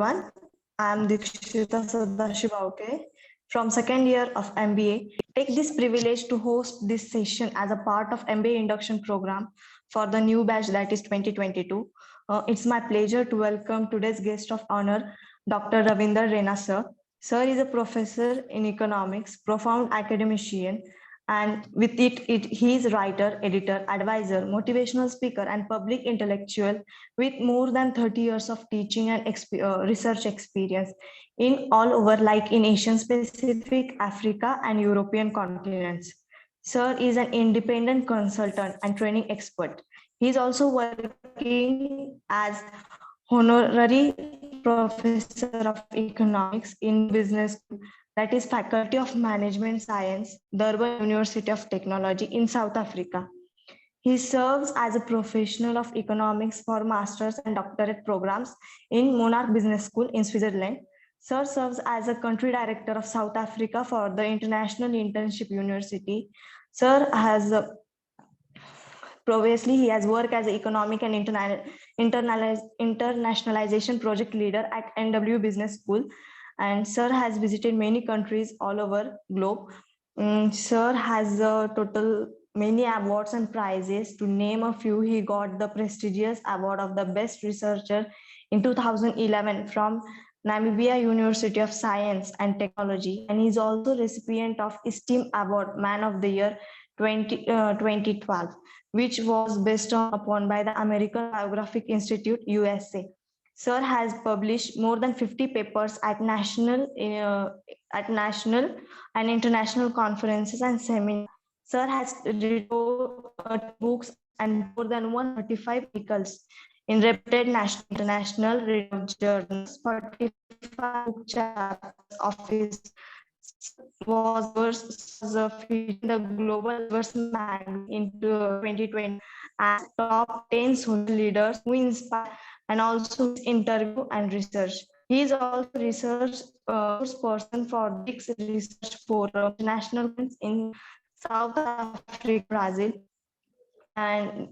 everyone. I am Dikshita Sadashivauke from second year of MBA. Take this privilege to host this session as a part of MBA induction program for the new batch that is 2022. It's my pleasure to welcome today's guest of honor, Dr. Rena sir. Sir is a professor in economics, profound academician, and with he is writer, editor, advisor, motivational speaker, and public intellectual with more than 30 years of teaching and research experience in all over, like in Asian Pacific, Africa, and European continents. Sir is an independent consultant and training expert. He is also working as honorary professor of economics in business, that is Faculty of Management Science, Durban University of Technology in South Africa. He serves as a professional of economics for master's and doctorate programs in Monarch Business School in Switzerland. Sir serves as a country director of South Africa for the International Internship University. Sir has previously he has worked as an economic and internationalization project leader at NW Business School, and Sir has visited many countries all over globe. Sir has a total many awards and prizes. To name a few, he got the prestigious award of the best researcher in 2011 from Namibia University of Science and Technology, and he's also recipient of esteemed award Man of the Year 2012, which was based upon by the American Biographic Institute USA. Sir has published more than 50 papers at national and international conferences and seminars. Sir has written books and more than 135 articles in reputed national international journals. 45 book chapters of his was featured in the Global Leaders magazine in 2020 as top 10 social leaders who inspire, and also interview and research. He is also research person for DIX Research Forum International in South Africa, Brazil. And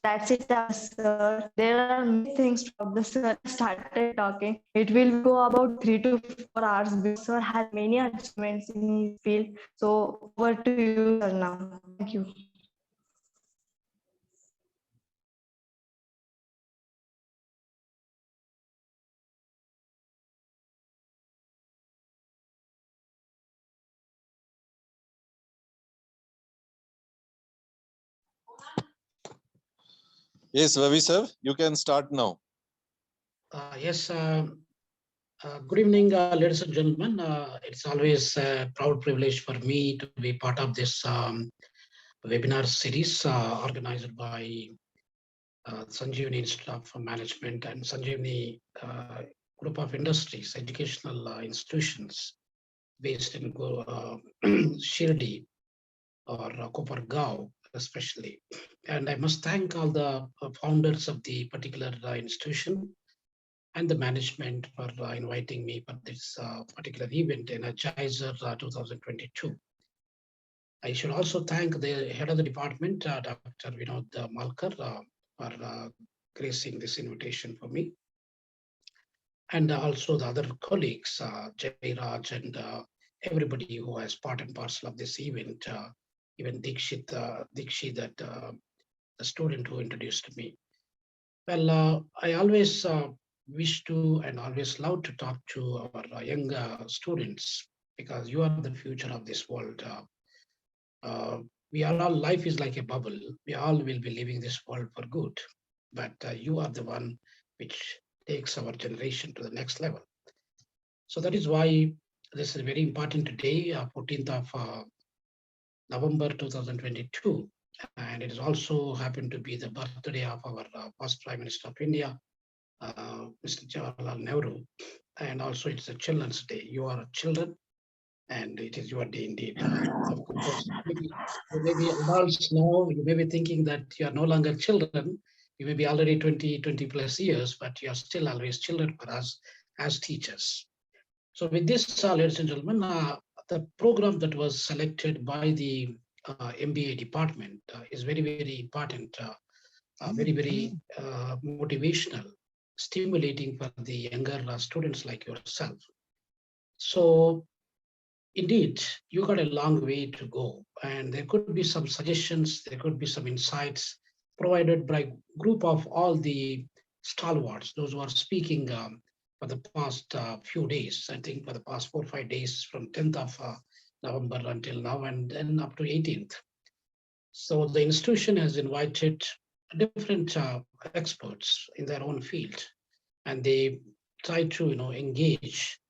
that's it, sir. There are many things to talk. The sir started talking. It will go about 3 to 4 hours because sir has many achievements in his field. So over to you, sir, now. Thank you. Yes, Ravi sir, you can start now. Yes, good evening, ladies and gentlemen. It's always a proud privilege for me to be part of this webinar series organized by Sanjivani Institute of Management and Sanjivani Group of Industries, educational institutions based in Shirdi or Kopargaon especially. And I must thank all the founders of the particular institution and the management for inviting me for this particular event, Energizer 2022. I should also thank the head of the department, Dr. Vinod Malkar, for gracing this invitation for me. And also the other colleagues, Jay Raj and everybody who has part and parcel of this event, even Dikshit, that the student who introduced me. Well, I always wish to and always love to talk to our young students because you are the future of this world. We are all, life is like a bubble. We all will be leaving this world for good, but you are the one which takes our generation to the next level. So that is why this is very important today, 14th of November 2022. And it has also happened to be the birthday of our first Prime Minister of India, Mr. Jawaharlal Nehru. And also it's a Children's Day. You are children, and it is your day indeed. Of course, you may be adults now, you may be thinking that you are no longer children. You may be already 20 plus years, but you are still always children for us as teachers. So with this, ladies and gentlemen, the program that was selected by the MBA department is very, very important, very, very motivational. stimulating for the younger students like yourself. So indeed, you got a long way to go, and there could be some suggestions, there could be some insights provided by group of all the stalwarts, those who are speaking for the past few days. I think for the past 4 or 5 days, from 10th of November until now, and then up to 18th. So the institution has invited different experts in their own field, and they try to engage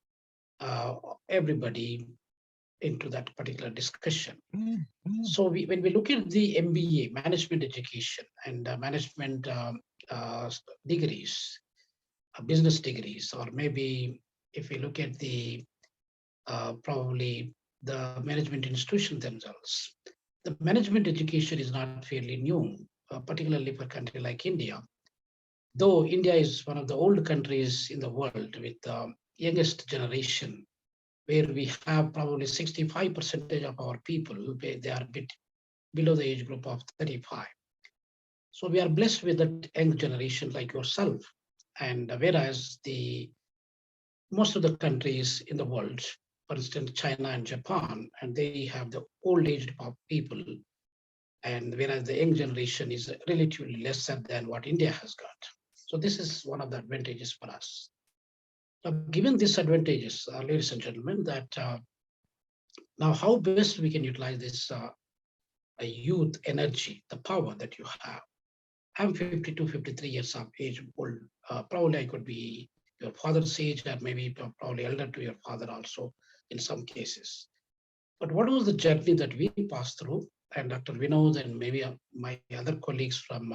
everybody into that particular discussion. So when we look at the MBA, management education, and management uh, degrees, business degrees, or maybe if we look at the probably the management institutions themselves, the management education is not fairly new, particularly for a country like India. Though India is one of the old countries in the world with the youngest generation, where we have probably 65% of our people, they are a bit below the age group of 35. So we are blessed with that young generation like yourself. And whereas the most of the countries in the world, for instance, China and Japan, and they have the old aged people, and whereas the young generation is relatively lesser than what India has got. So this is one of the advantages for us. Now, given these advantages, ladies and gentlemen, that now how best we can utilize this youth energy, the power that you have. I'm 52, 53 years of age old. Probably I could be your father's age, or maybe probably elder to your father also in some cases. But what was the journey that we passed through? And Dr. Vinod and maybe my other colleagues from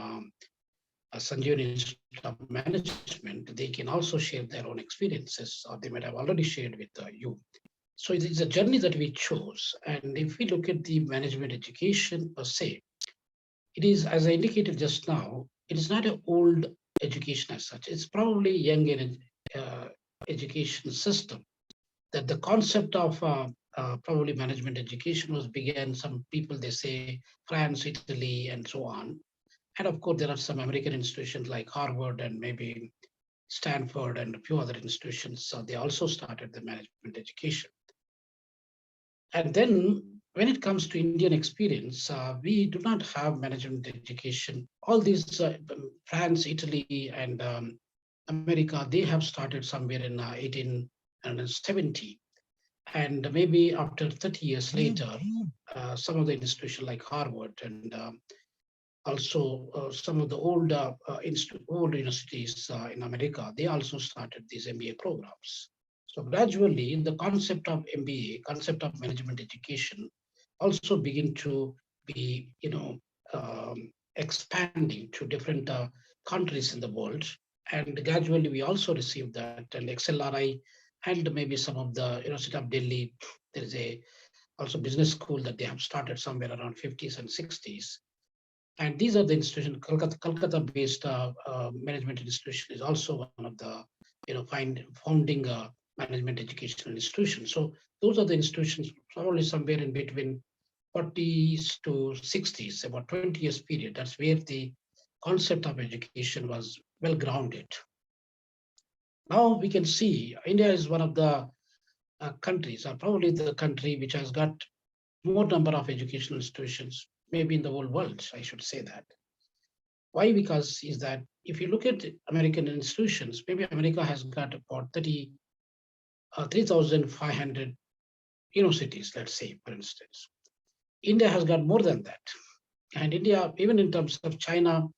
Sanjivani Institute of Management, they can also share their own experiences, or they might have already shared with you. So it is a journey that we chose. And if we look at the management education per se, it is, as I indicated just now, it is not an old education as such. It's probably a young education system. That the concept of probably management education was began. Some people they say France, Italy, and so on. And of course, there are some American institutions like Harvard and maybe Stanford and a few other institutions. So they also started the management education. And then when it comes to Indian experience, we do not have management education. All these France, Italy, and America, they have started somewhere in 1870. And maybe after 30 years later, some of the institutions like Harvard and also some of the old old universities in America, they also started these MBA programs. So gradually, the concept of MBA, concept of management education, also begin to be, expanding to different countries in the world. And gradually, we also received that, and XLRI, and maybe some of the University of Delhi. There is a also business school that they have started somewhere around 50s and 60s. And these are the institutions. Kolkata-based management institution is also one of the founding management educational institutions. So those are the institutions probably somewhere in between 40s to 60s, about 20 years period. That's where the concept of education was well grounded. Now we can see India is one of the countries, or probably the country which has got more number of educational institutions, maybe in the whole world, I should say that. Why? Because is that if you look at American institutions, maybe America has got about 3,500 universities, let's say, for instance. India has got more than that. And India, even in terms of China,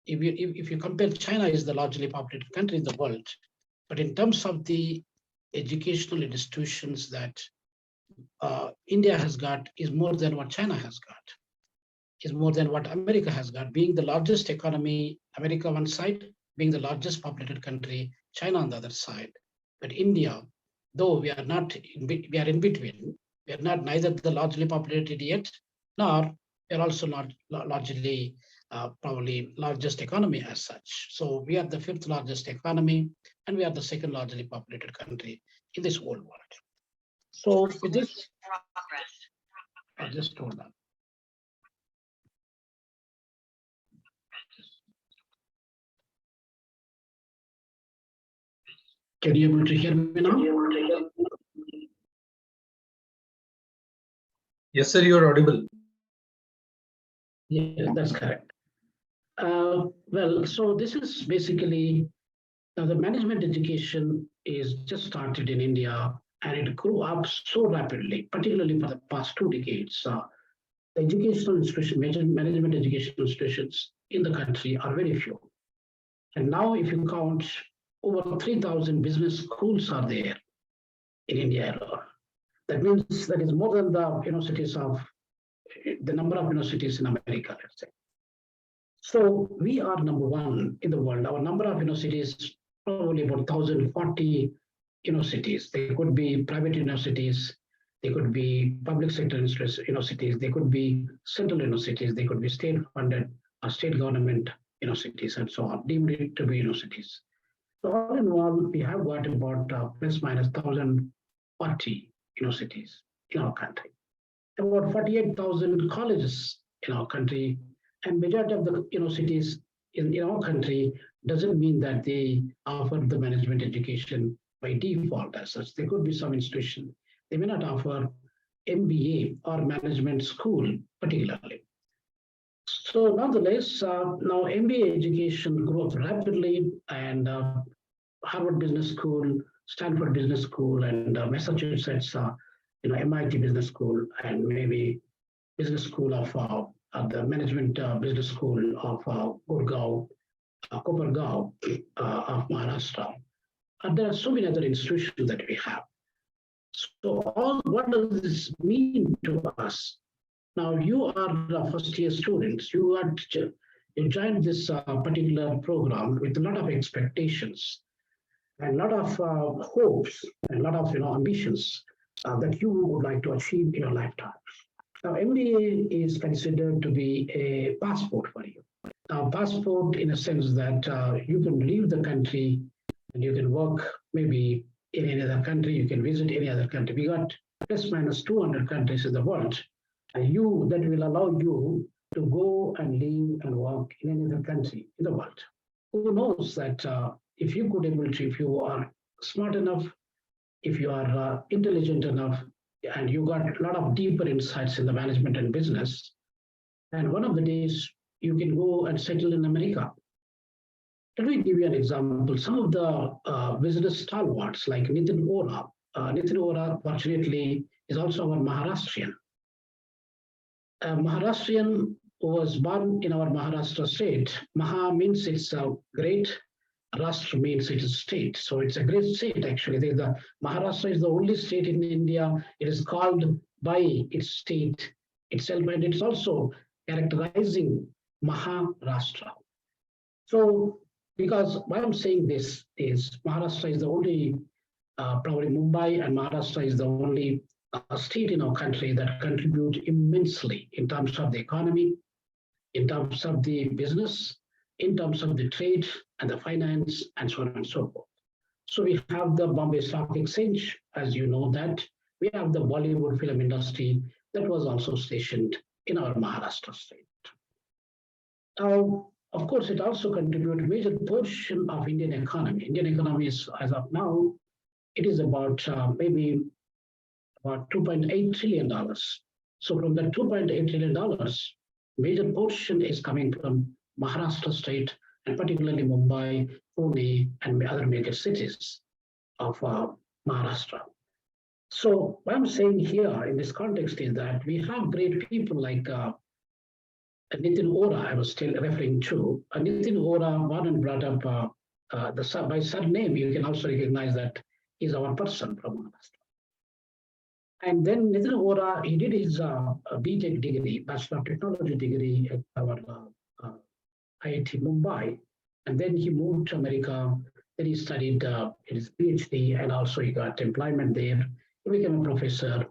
if you compare, China is the largely populated country in the world. But in terms of the educational institutions that India has got is more than what China has got, is more than what America has got, being the largest economy, America one side, being the largest populated country, China on the other side. But India, though we are not, we are in between, we are not neither the largely populated yet, nor we are also not largely, probably largest economy as such. So we are the fifth largest economy, and we are the second largely populated country in this whole world. So with this, I just told that. Can you able to hear me now? Yes, sir, you are audible. Yeah, that's correct. Well, so this is basically the management education is just started in India and it grew up so rapidly, particularly for the past 2 decades. The educational institution, management educational institutions in the country are very few. And now if you count, over 3,000 business schools are there in India alone. That means that is more than the universities of the number of universities in America, let's say. So we are number one in the world. Our number of universities probably about 1,040 universities. They could be private universities, they could be public sector universities, they could be central universities, they could be state funded or state government universities and so on, deemed to be universities. So all in all, we have got about plus minus 1,040 universities in our country, about 48,000 colleges in our country, and majority of the universities in our country doesn't mean that they offer the management education by default as such. There could be some institution, they may not offer MBA or management school particularly. So nonetheless, now MBA education grew up rapidly, and Harvard Business School, Stanford Business School, and Massachusetts, MIT Business School, and maybe Business School of the Management Business School of Gurgaon, Kopargaon of Maharashtra. And there are so many other institutions that we have. So what does this mean to us? Now you are first year students. You joined this particular program with a lot of expectations and a lot of hopes and a lot of ambitions that you would like to achieve in your lifetime. Now, MBA is considered to be a passport for you. Now, passport in a sense that you can leave the country and you can work maybe in any other country, you can visit any other country. We got plus minus 200 countries in the world, and that will allow you to go and live and work in any other country in the world. Who knows that if you could able to, if you are smart enough, if you are intelligent enough, and you got a lot of deeper insights in the management and business, and one of the days you can go and settle in America. Let me give you an example. Some of the business stalwarts like Nitin Ora. Nitin Ora, fortunately, is also our Maharashtrian. Maharashtrian was born in our Maharashtra state. Maha means it's great. Rashtra means it is state. So it's a great state, actually. The Maharashtra is the only state in India. It is called by its state itself, and it's also characterizing Maharashtra. So, because why I'm saying this is Maharashtra is the only, probably Mumbai and Maharashtra is the only state in our country that contribute immensely in terms of the economy, in terms of the business, in terms of the trade and the finance, and so on and so forth. So we have the Bombay Stock Exchange, as you know that. We have the Bollywood film industry that was also stationed in our Maharashtra state. Now, of course, it also contributes a major portion of Indian economy. Indian economy is, as of now, it is about maybe about $2.8 trillion. So from that $2.8 trillion, major portion is coming from Maharashtra state, and particularly Mumbai, Pune, and other major cities of Maharashtra. So what I'm saying here in this context is that we have great people like Nitin Ora, I was still referring to. Nitin Ora, born and brought up by surname, you can also recognize that he's our person from Maharashtra. And then Nitin Ora, he did his BTech degree, Bachelor of Technology degree at our IIT Mumbai. And then he moved to America. Then he studied his PhD, and also he got employment there. He became a professor.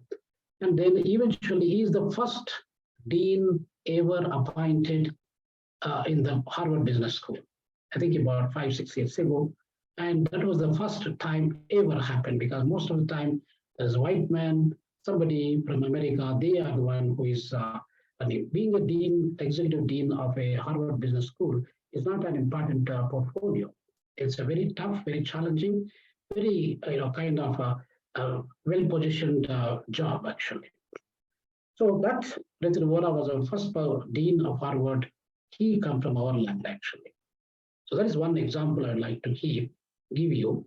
And then eventually he is the first dean ever appointed in the Harvard Business School, I think about 5-6 years ago. And that was the first time ever happened, because most of the time there's a white man, somebody from America, they are the one who is being a dean, executive dean of a Harvard Business School is not an important portfolio. It's a very tough, very challenging, very, kind of a well-positioned job, actually. So that Nitin Vora was our first dean of Harvard. He come from our land, actually. So that is one example I'd like to give you.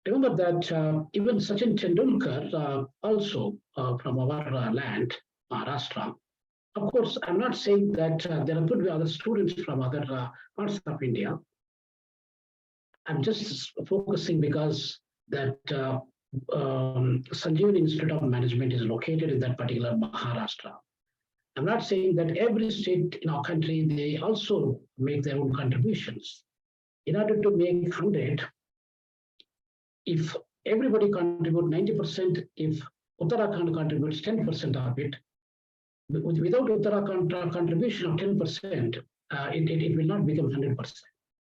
Remember that even Sachin Tendulkar, also from our land, Maharashtra. Of course, I'm not saying that there could be other students from other parts of India. I'm just focusing because that Sanjivani Institute of Management is located in that particular Maharashtra. I'm not saying that every state in our country, they also make their own contributions. In order to make 100, if everybody contribute 90%, if Uttarakhand contributes 10% of it, without Uttarakhand contribution of 10%, it will not become 100%.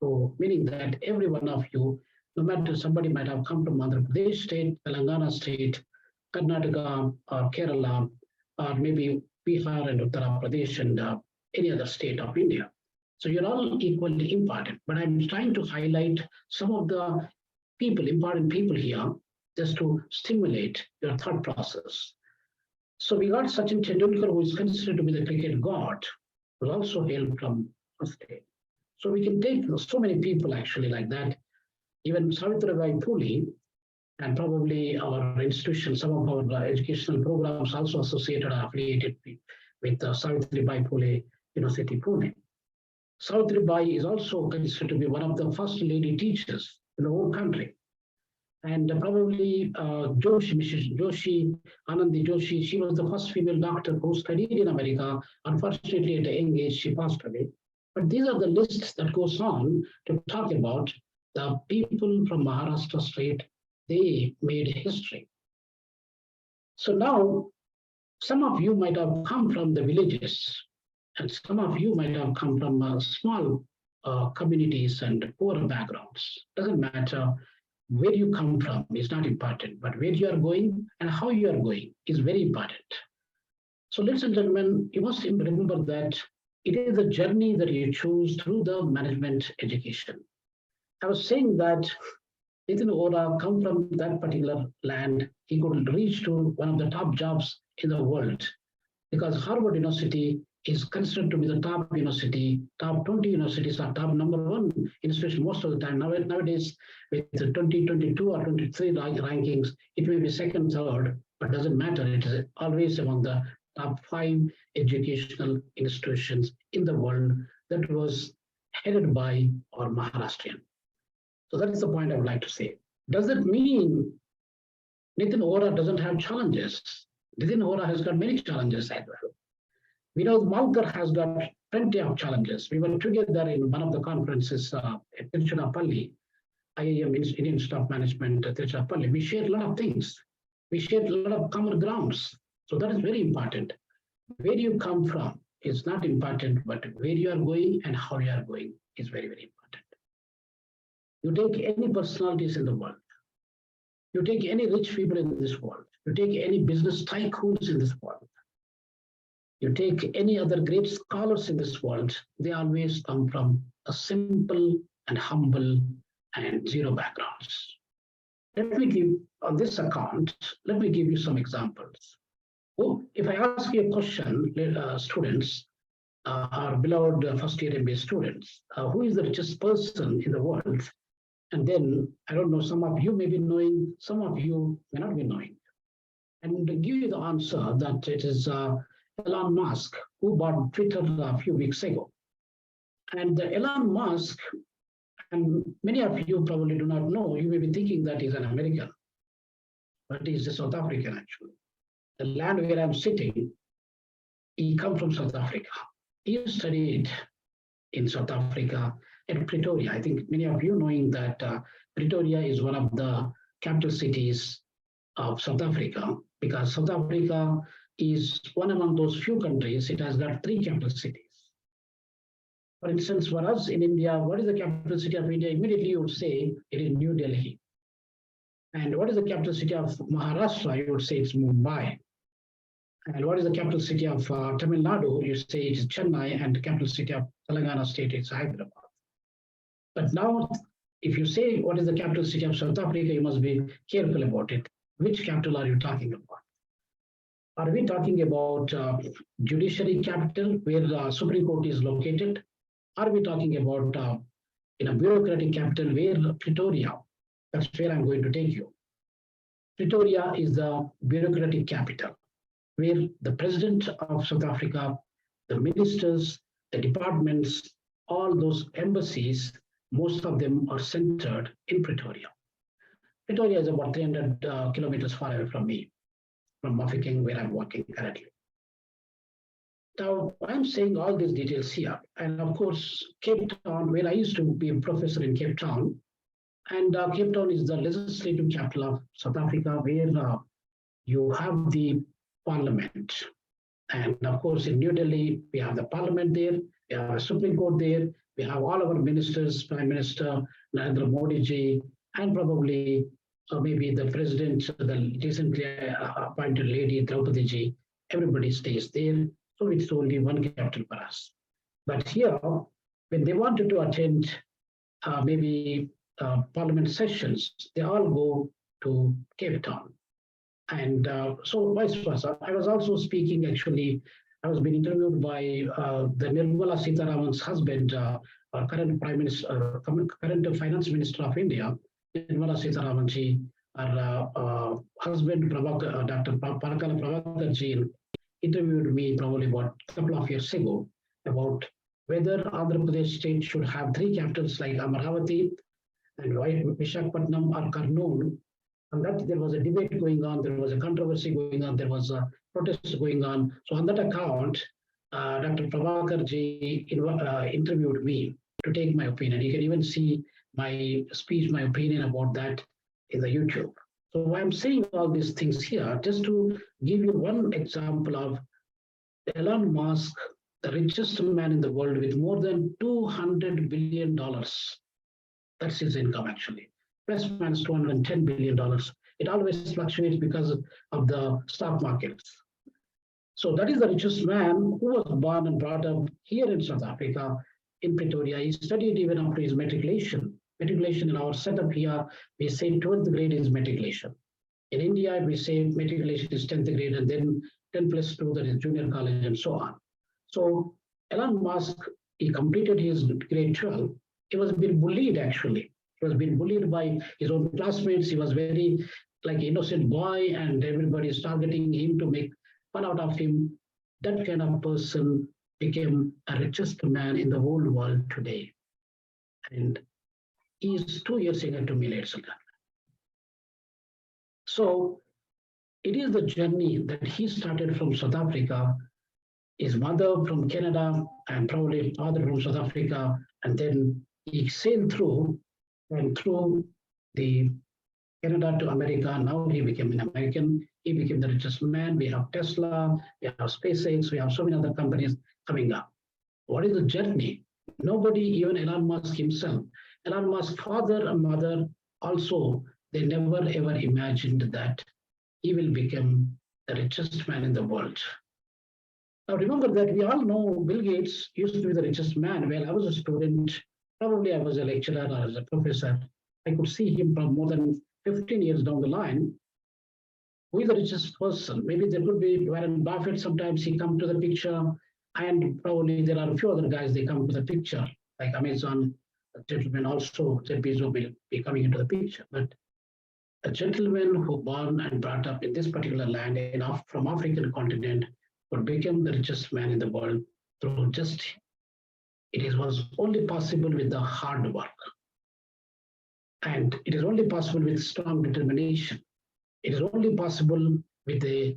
So meaning that every one of you, no matter somebody might have come from Andhra Pradesh state, Telangana state, Karnataka or Kerala, or maybe Bihar and Uttar Pradesh and any other state of India. So you're all equally important, but I'm trying to highlight some of the people, important people here, just to stimulate your thought process. So we got Sachin Tendulkar, who is considered to be the cricket god, who also hailed from a state. So we can take so many people actually like that. Even Savitribai Phule, and probably our institution, some of our educational programs also associated or affiliated with Savitribai Phule University, Pune. Savitribai is also considered to be one of the first lady teachers in the whole country. And probably Joshi, Mrs. Joshi, Anandi Joshi, she was the first female doctor who studied in America. Unfortunately, at a young age, she passed away. But these are the lists that goes on to talk about the people from Maharashtra state. They made history. So now, some of you might have come from the villages, and some of you might have come from small communities and poor backgrounds. Doesn't matter where you come from is not important, but where you are going and how you are going is very important. So ladies and gentlemen, you must remember that it is a journey that you choose through the management education. I was saying that Nitin Vora come from that particular land. He could reach to one of the top jobs in the world because Harvard University is considered to be the top university, top 20 universities are top #1 institution most of the time. Nowadays, with the 2022 or 23 rankings, it may be second, third, but doesn't matter. It is always among the top 5 educational institutions in the world that was headed by our Maharashtrian. So that is the point I would like to say. Does it mean Nitin Vora doesn't have challenges? Nitin Vora has got many challenges as well. Vinod Malkar has got plenty of challenges. We were together in one of the conferences at Tiruchirappalli, IIM, Indian Institute of Management at Tiruchirappalli. We shared a lot of things. We shared a lot of common grounds. So that is very important. Where you come from is not important, but where you are going and how you are going is very, very important. You take any personalities in the world. You take any rich people in this world. You take any business tycoons in this world. You take any other great scholars in this world, they always come from a simple and humble and zero backgrounds. Let me give, on this account, let me give you some examples. Oh, if I ask you a question, students, our beloved first year MBA students, who is the richest person in the world? And then, I don't know, some of you may be knowing, some of you may not be knowing. And to give you the answer that it is Elon Musk, who bought Twitter a few weeks ago. And Elon Musk, and many of you probably do not know, you may be thinking that he's an American, but he's a South African actually. The land where I'm sitting, he comes from South Africa. He studied in South Africa at Pretoria. I think many of you knowing that Pretoria is one of the capital cities of South Africa, because South Africa is one among those few countries, it has got 3 capital cities. For instance, for us in India, what is the capital city of India? Immediately you would say it is New Delhi. And what is the capital city of Maharashtra? You would say it's Mumbai. And what is the capital city of Tamil Nadu? You say it is Chennai, and the capital city of Telangana state is Hyderabad. But now if you say what is the capital city of South Africa, you must be careful about it. Which capital are you talking about? Are we talking about judiciary capital where the Supreme Court is located? Are we talking about in a bureaucratic capital where Pretoria? That's where I'm going to take you. Pretoria is the bureaucratic capital where the president of South Africa, the ministers, the departments, all those embassies, most of them are centered in Pretoria. Pretoria is about 300 kilometers far away from me, from Mafeking, where I'm working currently. Now, I'm saying all these details here. And of course, Cape Town, where I used to be a professor in Cape Town, and Cape Town is the legislative capital of South Africa, where you have the parliament. And of course, in New Delhi, we have the parliament there, we have a Supreme Court there, we have all our ministers, Prime Minister Narendra Modi ji, and probably maybe the president, the recently appointed lady Draupadi ji, everybody stays there. So it's only one capital for us. But here, when they wanted to attend maybe parliament sessions, they all go to Cape Town. And so vice versa. I was also speaking, actually, I was being interviewed by the Nirmala Sitharaman's husband, current Prime Minister, current Finance Minister of India, Nirmala Sitharaman ji, her husband, Dr. Parakala Prabhakar ji, interviewed me probably about a couple of years ago about whether Andhra Pradesh state should have three capitals like Amaravati and Visakhapatnam or Kurnool. And that there was a debate going on, there was a controversy going on, there was a protest going on. So on that account, Dr. Prabhakar ji interviewed me to take my opinion. You can even see my speech, my opinion about that in the YouTube. So I'm saying all these things here just to give you one example of Elon Musk, the richest man in the world with more than $200 billion. That's his income actually. Plus minus $210 billion. It always fluctuates because of the stock markets. So that is the richest man who was born and brought up here in South Africa, in Pretoria. He studied even after his matriculation. Matriculation in our setup here, we say 12th grade is matriculation. In India, we say matriculation is 10th grade and then 10 plus 2, that is junior college and so on. So Elon Musk, he completed his grade 12. He was being bullied actually. He was being bullied by his own classmates. He was very like innocent boy and everybody is targeting him to make fun out of him. That kind of person became a richest man in the whole world today. And he is 2 years younger to me, ladies and gentlemen. So it is the journey that he started from South Africa, his mother from Canada, and probably his father from South Africa, and then he sailed through and through the Canada to America. Now he became an American. He became the richest man. We have Tesla, we have SpaceX, we have so many other companies coming up. What is the journey? Nobody, even Elon Musk himself, Elon Musk's father and mother also, they never ever imagined that he will become the richest man in the world. Now remember that we all know Bill Gates used to be the richest man. Well, I was a student, probably I was a lecturer or as a professor. I could see him from more than 15 years down the line. Who is the richest person? Maybe there could be Warren Buffett. Sometimes he comes to the picture, and probably there are a few other guys, they come to the picture, like Amazon gentleman also, Jeff Bezos will be coming into the picture. But a gentleman who born and brought up in this particular land from African continent would become the richest man in the world through just, was only possible with the hard work. And it is only possible with strong determination. It is only possible with a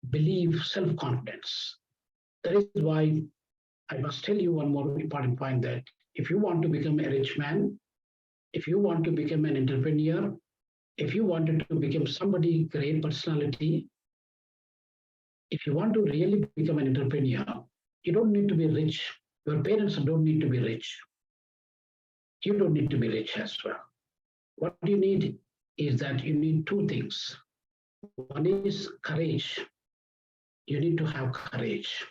belief, self-confidence. That is why I must tell you one more important point, that if you want to become a rich man, if you want to become an entrepreneur, if you wanted to become somebody, great personality, if you want to really become an entrepreneur, you don't need to be rich. Your parents don't need to be rich. You don't need to be rich as well. What you need is that you need two things. One is courage. You need to have courage.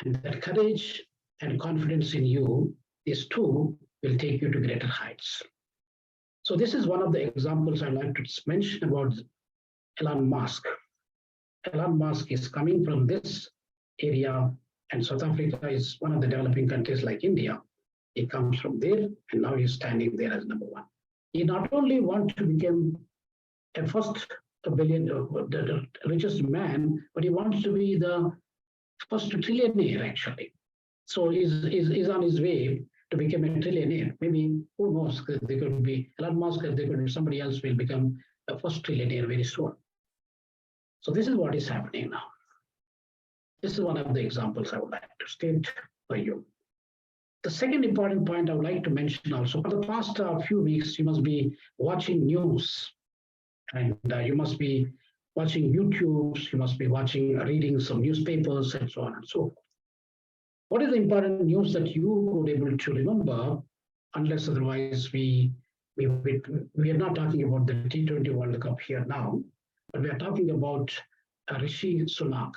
And that courage and confidence in you, these two will take you to greater heights. So this is one of the examples I'd like to mention about Elon Musk. Elon Musk is coming from this area, and South Africa is one of the developing countries like India. He comes from there, and now he's standing there as number one. He not only wants to become a first the richest man, but he wants to be the first trillionaire, actually. So he's on his way to become a trillionaire. Maybe, who knows, they could be Elon Musk, they could be somebody else will become the first trillionaire very soon. So this is what is happening now. This is one of the examples I would like to state for you. The second important point I would like to mention also, for the past few weeks, you must be watching news, and you must be watching YouTubes, you must be reading some newspapers, and so on and so forth. What is the important news that you would be able to remember, unless otherwise we are not talking about the T20 World Cup here now, but we are talking about Rishi Sunak,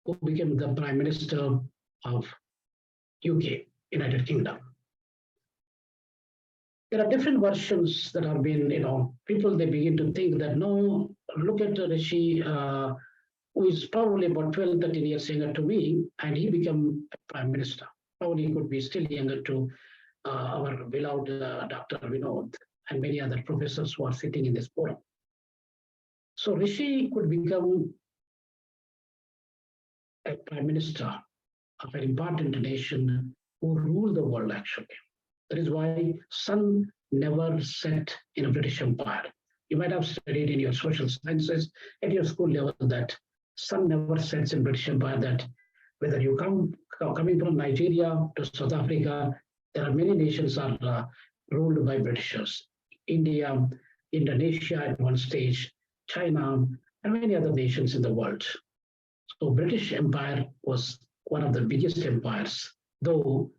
who became the Prime Minister of UK, United Kingdom. There are different versions that are being, people, they begin to think that, no, look at Rishi, who is probably about 12, 13 years younger to me, and he became a Prime Minister. Probably he could be still younger to our beloved Dr. Vinod and many other professors who are sitting in this forum. So Rishi could become a Prime Minister of an important nation who rule the world, actually. That is why sun never set in a British Empire. You might have studied in your social sciences at your school level that sun never sets in British Empire, that whether you coming from Nigeria to South Africa, there are many nations are ruled by Britishers. India, Indonesia at one stage, China, and many other nations in the world. So British Empire was one of the biggest empires, though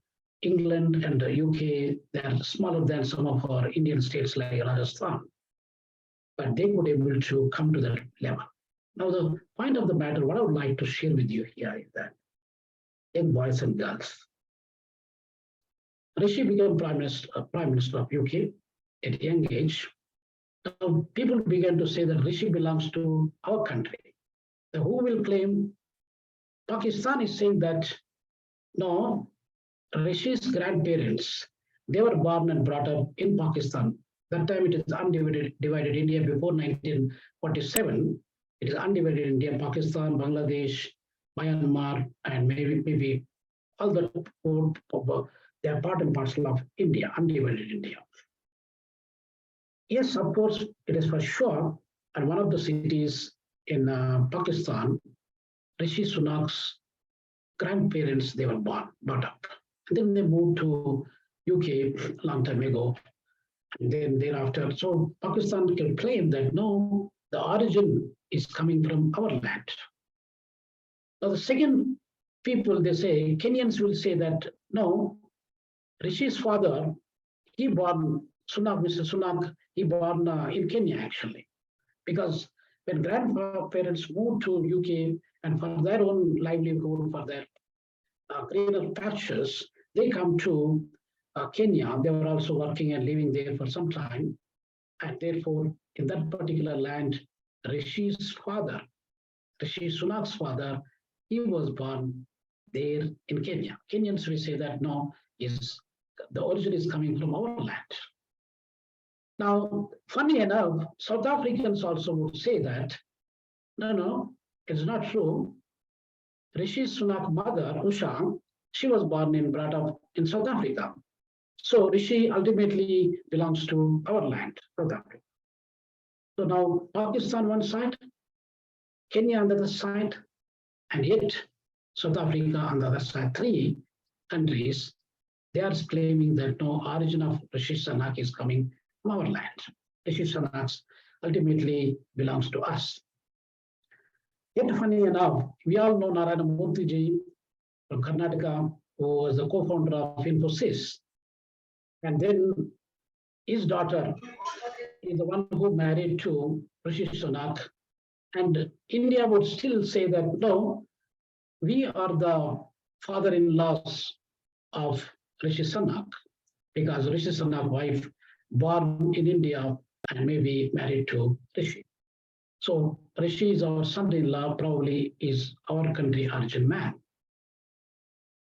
England and the UK, they're smaller than some of our Indian states like Rajasthan, but they could be able to come to that level. Now, the point of the matter, what I would like to share with you here is that young boys and girls, Rishi became Prime Minister of UK at a young age. Now, people began to say that Rishi belongs to our country. So who will claim? Pakistan is saying that, no, Rishi's grandparents, they were born and brought up in Pakistan. That time it is divided India before 1947. It is undivided India, Pakistan, Bangladesh, Myanmar, and maybe all the they are part and parcel of India, undivided India. Yes, of course, it is for sure. And one of the cities in Pakistan, Rishi Sunak's grandparents, they were brought up. And then they moved to UK a long time ago. And then thereafter, so Pakistan can claim that, no, the origin is coming from our land. Now, the second people, they say, Kenyans will say that, no, Rishi's father, he born Sunak, Mr. Sunak, he born in Kenya, actually. Because when grandparents moved to UK and for their own livelihood, for their greener pastures, they come to Kenya. They were also working and living there for some time. And therefore, in that particular land, Rishi's father, Rishi Sunak's father, he was born there in Kenya. Kenyans will say that, no, the origin is coming from our land. Now, funny enough, South Africans also would say that, no, it's not true. Rishi Sunak's mother, Usha, she was born and brought up in South Africa. So Rishi ultimately belongs to our land, South Africa. So now Pakistan one side, Kenya on the other side, and yet South Africa on the other side, three countries, they are claiming that no origin of Rishi Sunak is coming from our land. Rishi Sunak ultimately belongs to us. Yet funny enough, we all know Narayana Murthy ji from Karnataka, who was the co-founder of Infosys. And then his daughter is the one who married to Rishi Sunak. And India would still say that, no, we are the father-in-laws of Rishi Sunak, because Rishi Sunak's wife, born in India and maybe married to Rishi. So Rishi is our son-in-law, probably is our country origin man.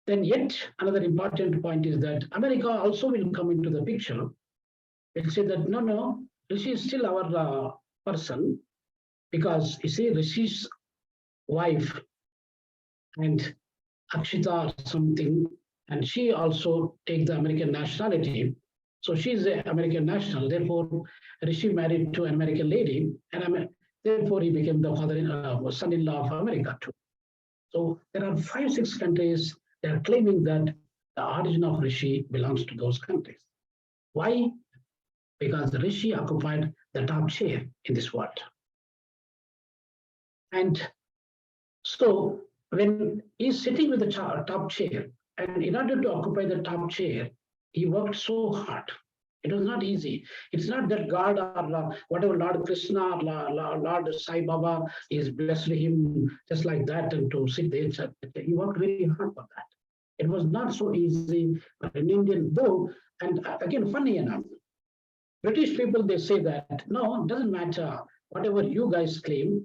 Then yet another important point is that America also will come into the picture. They'll say that no, Rishi is still our person, because you see Rishi's wife and Akshita or something, and she also take the American nationality. So she's an American national. Therefore, Rishi married to an American lady, and therefore he became the son-in-law of America too. So there are 5-6 countries that are claiming that the origin of Rishi belongs to those countries. Why? Because Rishi occupied the top chair in this world. And so when he's sitting with the top chair, and in order to occupy the top chair, he worked so hard. It was not easy. It's not that God or whatever Lord Krishna or Lord Sai Baba is blessed him just like that and to sit there. He worked very hard for that. It was not so easy for an Indian, though. And again, funny enough, British people, they say that, no, it doesn't matter whatever you guys claim.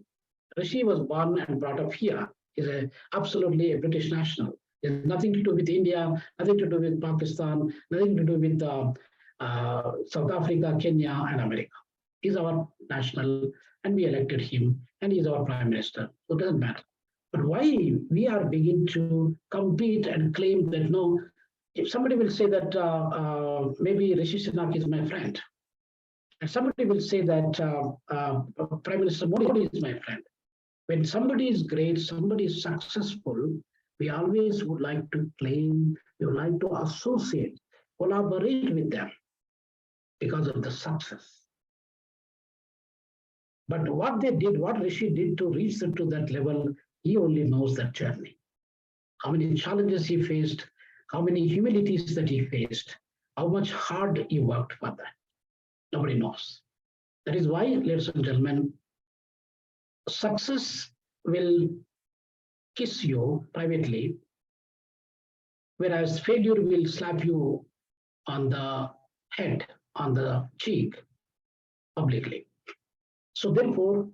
Rishi was born and brought up here. He's absolutely a British national. It has nothing to do with India, nothing to do with Pakistan, nothing to do with South Africa, Kenya, and America. He's our national, and we elected him, and he's our prime minister. So it doesn't matter. But why we are beginning to compete and claim that no, if somebody will say that maybe Rishi Sunak is my friend, and somebody will say that Prime Minister Modi is my friend. When somebody is great, somebody is successful, we always would like to claim, we would like to associate, collaborate with them because of the success. But what they did, what Rishi did to reach them to that level, he only knows that journey. How many challenges he faced, how many humilities that he faced, how much hard he worked for that. Nobody knows. That is why, ladies and gentlemen, success will kiss you privately, whereas failure will slap you on the head, on the cheek, publicly. So therefore,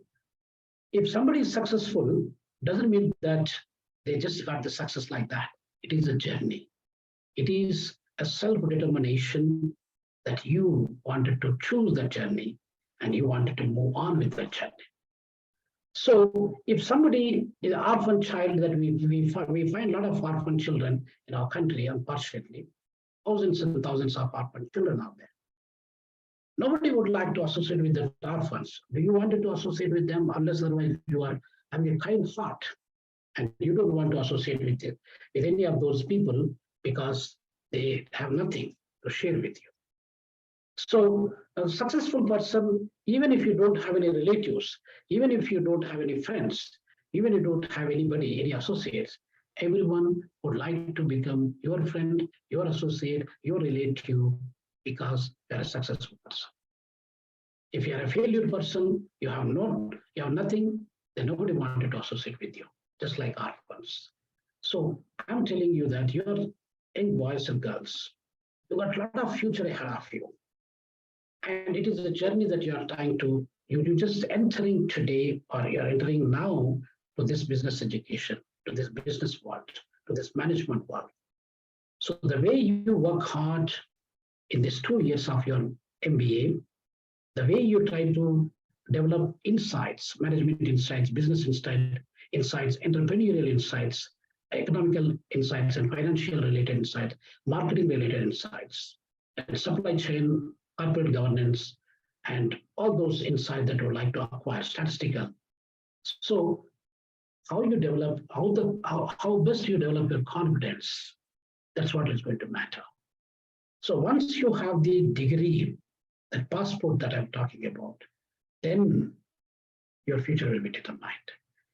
if somebody is successful, doesn't mean that they just got the success like that. It is a journey. It is a self-determination that you wanted to choose that journey and you wanted to move on with that journey. So if somebody is an orphan child, that we find a lot of orphan children in our country, unfortunately, thousands and thousands of orphan children out there. Nobody would like to associate with the orphans. Do you want to associate with them? Unless otherwise you are having a kind heart and you don't want to associate with any of those people because they have nothing to share with you. So a successful person, even if you don't have any relatives, even if you don't have any friends, even if you don't have anybody, any associates, everyone would like to become your friend, your associate, your relative, because you're a successful person. If you're a failure person, you have nothing, then nobody wanted to associate with you, just like orphans. So I'm telling you that you're young boys and girls, you got a lot of future ahead of you. And it is a journey that you are trying to, you're just entering today, or you're entering now to this business education, to this business world, to this management world. So the way you work hard in these 2 years of your MBA, the way you try to develop insights, management insights, business insights, entrepreneurial insights, economical insights, and financial related insights, marketing related insights, and supply chain, corporate governance, and all those insights that you would like to acquire, statistical. So how you develop, how best you develop your confidence, that's what is going to matter. So once you have the degree, that passport that I'm talking about, then your future will be determined.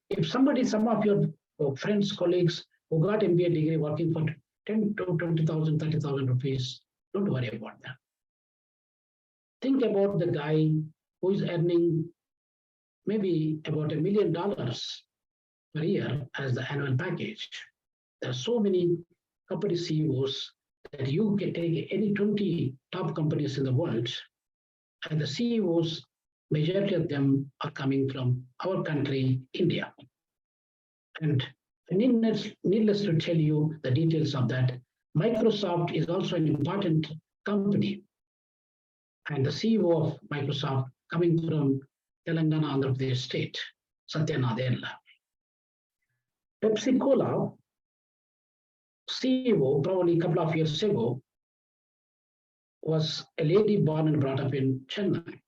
If some of your friends, colleagues who got MBA degree working for 10 to 20,000, 30,000 rupees, don't worry about that. Think about the guy who is earning maybe about $1 million per year as the annual package. There are so many company CEOs that you can take any 20 top companies in the world, And the CEOs, majority of them are coming from our country, India. And needless to tell you the details of that, Microsoft is also an important company. And the CEO of Microsoft coming from Telangana, Andhra Pradesh state, Satya Nadella. Pepsi Cola CEO, probably a couple of years ago, was a lady born and brought up in Chennai.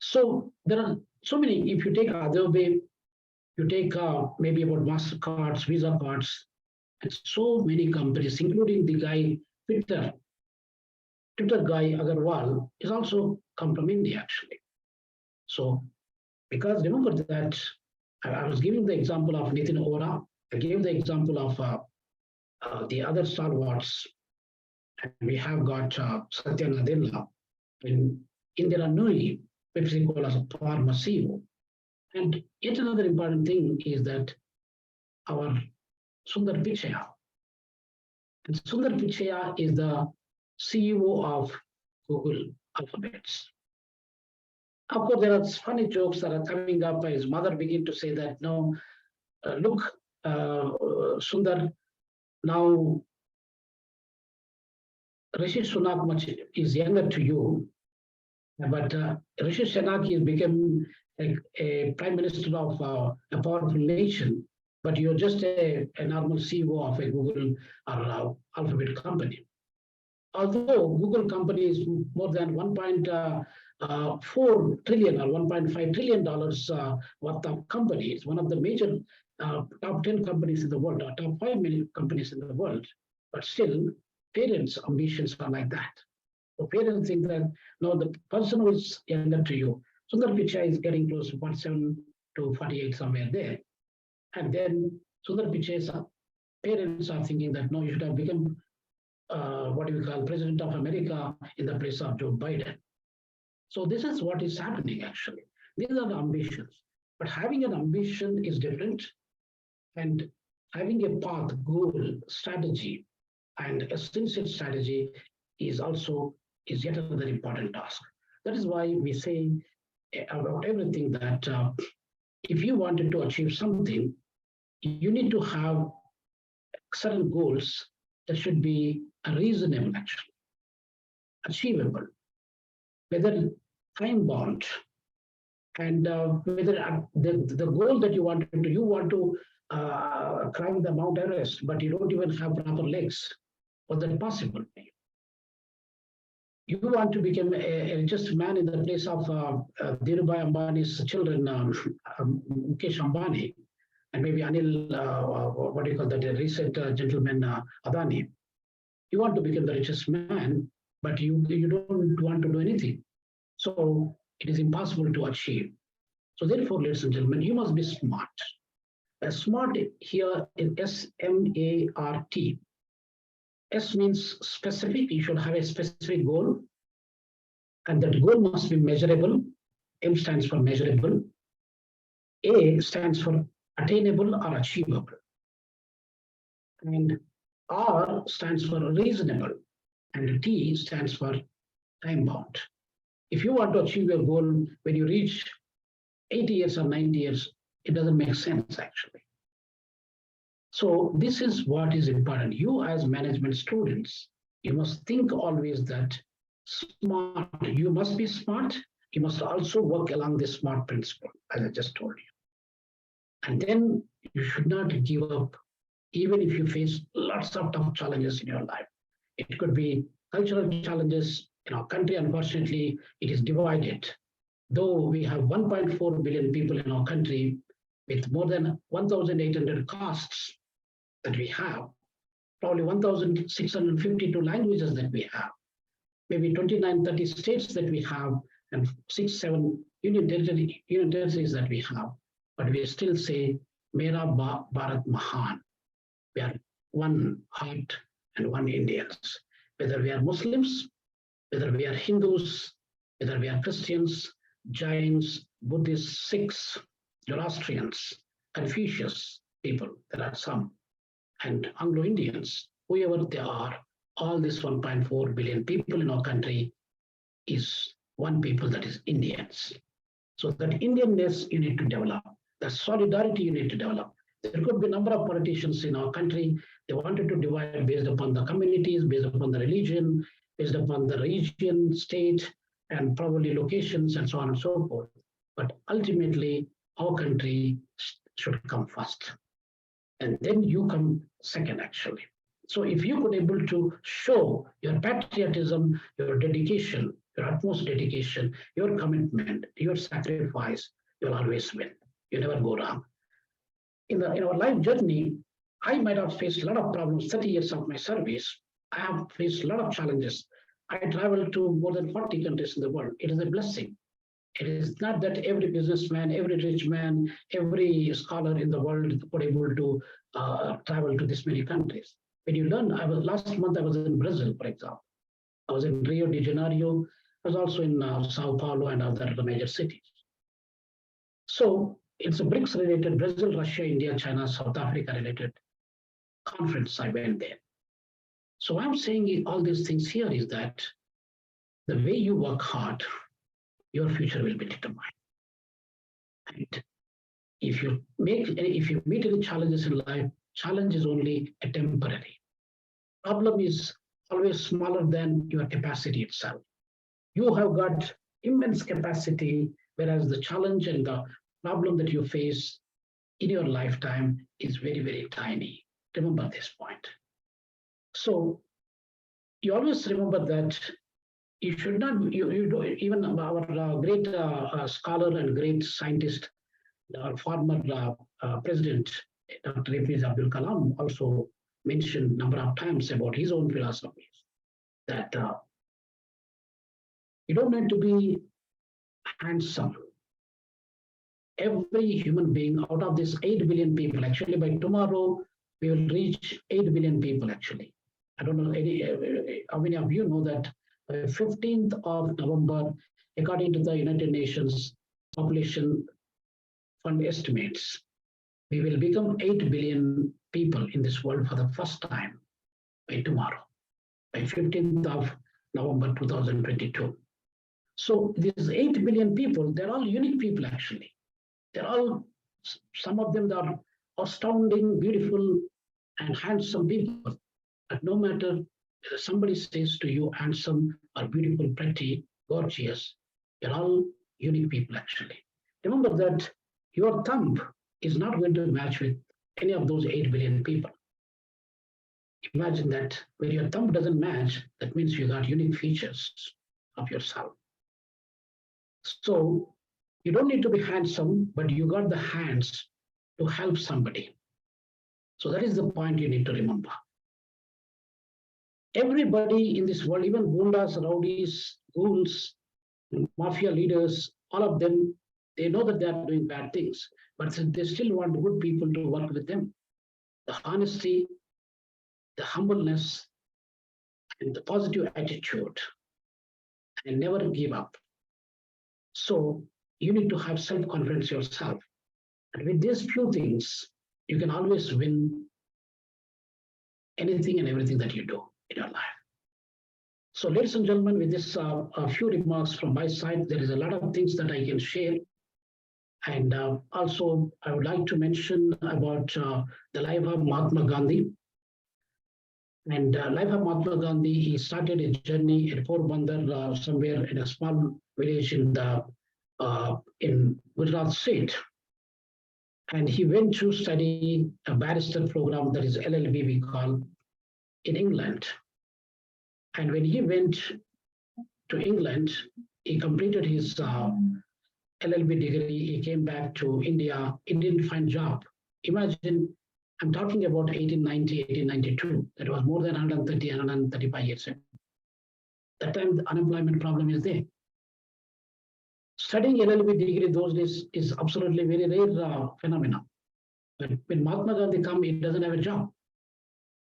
So there are so many, if you take other way, you take maybe about MasterCards, Visa cards, and so many companies, including the guy, Twitter guy, Agarwal, is also come from India, actually. So, because remember that I was giving the example of Nitin Ora, I gave the example of the other stalwarts, and we have got Satya Nadella and Indira Nooyi, Pepsi Cola's former CEO. And yet another important thing is that our Sundar Pichai. And Sundar Pichai is the CEO of Google Alphabets. Of course, there are funny jokes that are coming up. His mother began to say that, no, look, Sundar, now Rishi Sunak much is younger to you, but Rishi Sunak has become a prime minister of a powerful nation, but you're just a normal CEO of a Google or Alphabet company. Although Google company is more than 1.4 trillion or $1.5 trillion worth of company, it's one of the major top 10 companies in the world, or top 5 million companies in the world, but still parents' ambitions are like that. So parents think that, no, the person who is younger to you, Sundar Pichai is getting close to 47 to 48, somewhere there. And then Sundar Pichai's parents are thinking that, no, you should have become what do we call President of America in the place of Joe Biden. So this is what is happening, actually. These are the ambitions. But having an ambition is different. And having a path, goal, strategy, and a sincere strategy is yet another important task. That is why we say about everything that if you wanted to achieve something, you need to have certain goals that should be reasonable, actually, achievable, whether time bound, and whether the goal that you want to climb the Mount Everest, but you don't even have proper legs. Was that possible? You want to become a richest man in the place of Dhirubhai Ambani's children, Mukesh Ambani, and maybe Anil, what do you call that, a recent gentleman, Adani. You want to become the richest man, but you don't want to do anything. So it is impossible to achieve. So therefore, ladies and gentlemen, you must be smart. Smart here is S-M-A-R-T. S means specific. You should have a specific goal. And that goal must be measurable. M stands for measurable. A stands for attainable or achievable. And R stands for reasonable. And T stands for time bound. If you want to achieve your goal when you reach 80 years or 90 years, it doesn't make sense, actually. So this is what is important. You as management students, you must think always that smart, you must be smart. You must also work along this smart principle, as I just told you. And then you should not give up, even if you face lots of tough challenges in your life. It could be cultural challenges. In our country, unfortunately, it is divided. Though we have 1.4 billion people in our country with more than 1,800 castes that we have, probably 1,652 languages that we have, maybe 29, 30 states that we have, and 6, 7 union territories that we have. But we still say, Mera Bharat Mahan. We are one heart and one Indians. Whether we are Muslims, whether we are Hindus, whether we are Christians, Jains, Buddhists, Sikhs, Zoroastrians, Confucius people, there are some, and Anglo-Indians, whoever they are, all these 1.4 billion people in our country, is one people, that is Indians. So that Indianness you need to develop, the solidarity you need to develop. There could be a number of politicians in our country, they wanted to divide based upon the communities, based upon the religion, based upon the region, state, and probably locations and so on and so forth. But ultimately, our country should come first. And then you come second, actually. So if you could able to show your patriotism, your dedication, your utmost dedication, your commitment, your sacrifice, you'll always win. You never go wrong. In our life journey, I might have faced a lot of problems. 30 years of my service, I have faced a lot of challenges. I traveled to more than 40 countries in the world. It is a blessing. It is not that every businessman, every rich man, every scholar in the world were able to travel to this many countries. When you learn, last month I was in Brazil, for example. I was in Rio de Janeiro. I was also in Sao Paulo and other major cities. So it's a BRICS related, Brazil, Russia, India, China, South Africa related conference. I went there. So I'm saying all these things here is that the way you work hard, your future will be determined. And if you meet any challenges in life, challenge is only a temporary. Problem is always smaller than your capacity itself. You have got immense capacity, whereas the challenge and the problem that you face in your lifetime is very, very tiny. Remember this point. So you always remember that you should not, even our great scholar and great scientist, our former president, Dr. APJ Abdul Kalam, also mentioned a number of times about his own philosophies, that you don't need to be handsome. Every human being out of this 8 billion people, actually by tomorrow, we will reach 8 billion people actually. I don't know how many of you know that 15th of November, according to the United Nations Population Fund estimates, we will become 8 billion people in this world for the first time by tomorrow, by 15th of November 2022. So these 8 billion people, they're all unique people actually. They're all, some of them are astounding, beautiful, and handsome people. But no matter if somebody says to you, handsome or beautiful, pretty, gorgeous, you're all unique people actually. Remember that your thumb is not going to match with any of those 8 billion people. Imagine that when your thumb doesn't match, that means you got unique features of yourself. So you don't need to be handsome, but you got the hands to help somebody. So that is the point you need to remember. Everybody in this world, even gundas, rowdies, goons, mafia leaders, all of them, they know that they are doing bad things, but they still want good people to work with them. The honesty, the humbleness, and the positive attitude, and never give up. So you need to have self-confidence yourself. And with these few things, you can always win anything and everything that you do in your life. So ladies and gentlemen, with this a few remarks from my side, there is a lot of things that I can share. And also, I would like to mention about the life of Mahatma Gandhi. And life of Mahatma Gandhi, he started a journey at Porbandar, somewhere in a small village in Gujarat state. And he went to study a barrister program, that is LLB we call, in England. And when he went to England, he completed his LLB degree. He came back to India. He didn't find job. Imagine, I'm talking about 1890, 1892. That was more than 130, 135 years ago. That time, the unemployment problem is there. Studying LLB degree those days is absolutely very rare phenomenon. But when Mahatma Gandhi come, he doesn't have a job.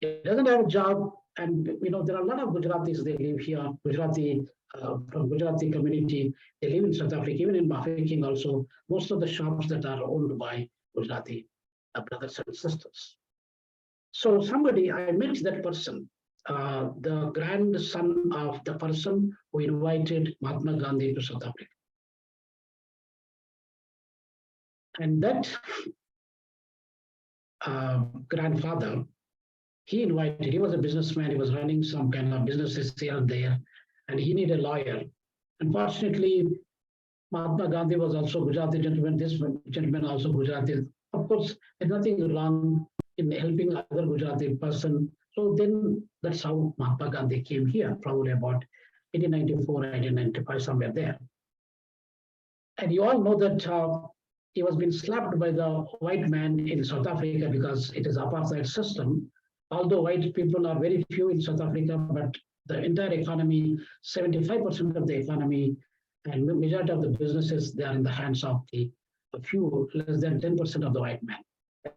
He doesn't have a job, and there are a lot of Gujaratis, they live here, Gujarati, from Gujarati community, they live in South Africa, even in Bafeking also. Most of the shops that are owned by Gujarati brothers and sisters. So I met that person, the grandson of the person who invited Mahatma Gandhi to South Africa. And that grandfather, he was a businessman, he was running some kind of businesses here and there, and he needed a lawyer. Unfortunately, Mahatma Gandhi was also Gujarati gentleman, this gentleman also Gujarati. Of course, there's nothing wrong in helping other Gujarati person. So then that's how Mahatma Gandhi came here, probably about 1894, 1895, somewhere there. And you all know that he was being slapped by the white man in South Africa because it is apartheid system. Although white people are very few in South Africa, but the entire economy, 75% of the economy and majority of the businesses, they are in the hands of the a few, less than 10% of the white men.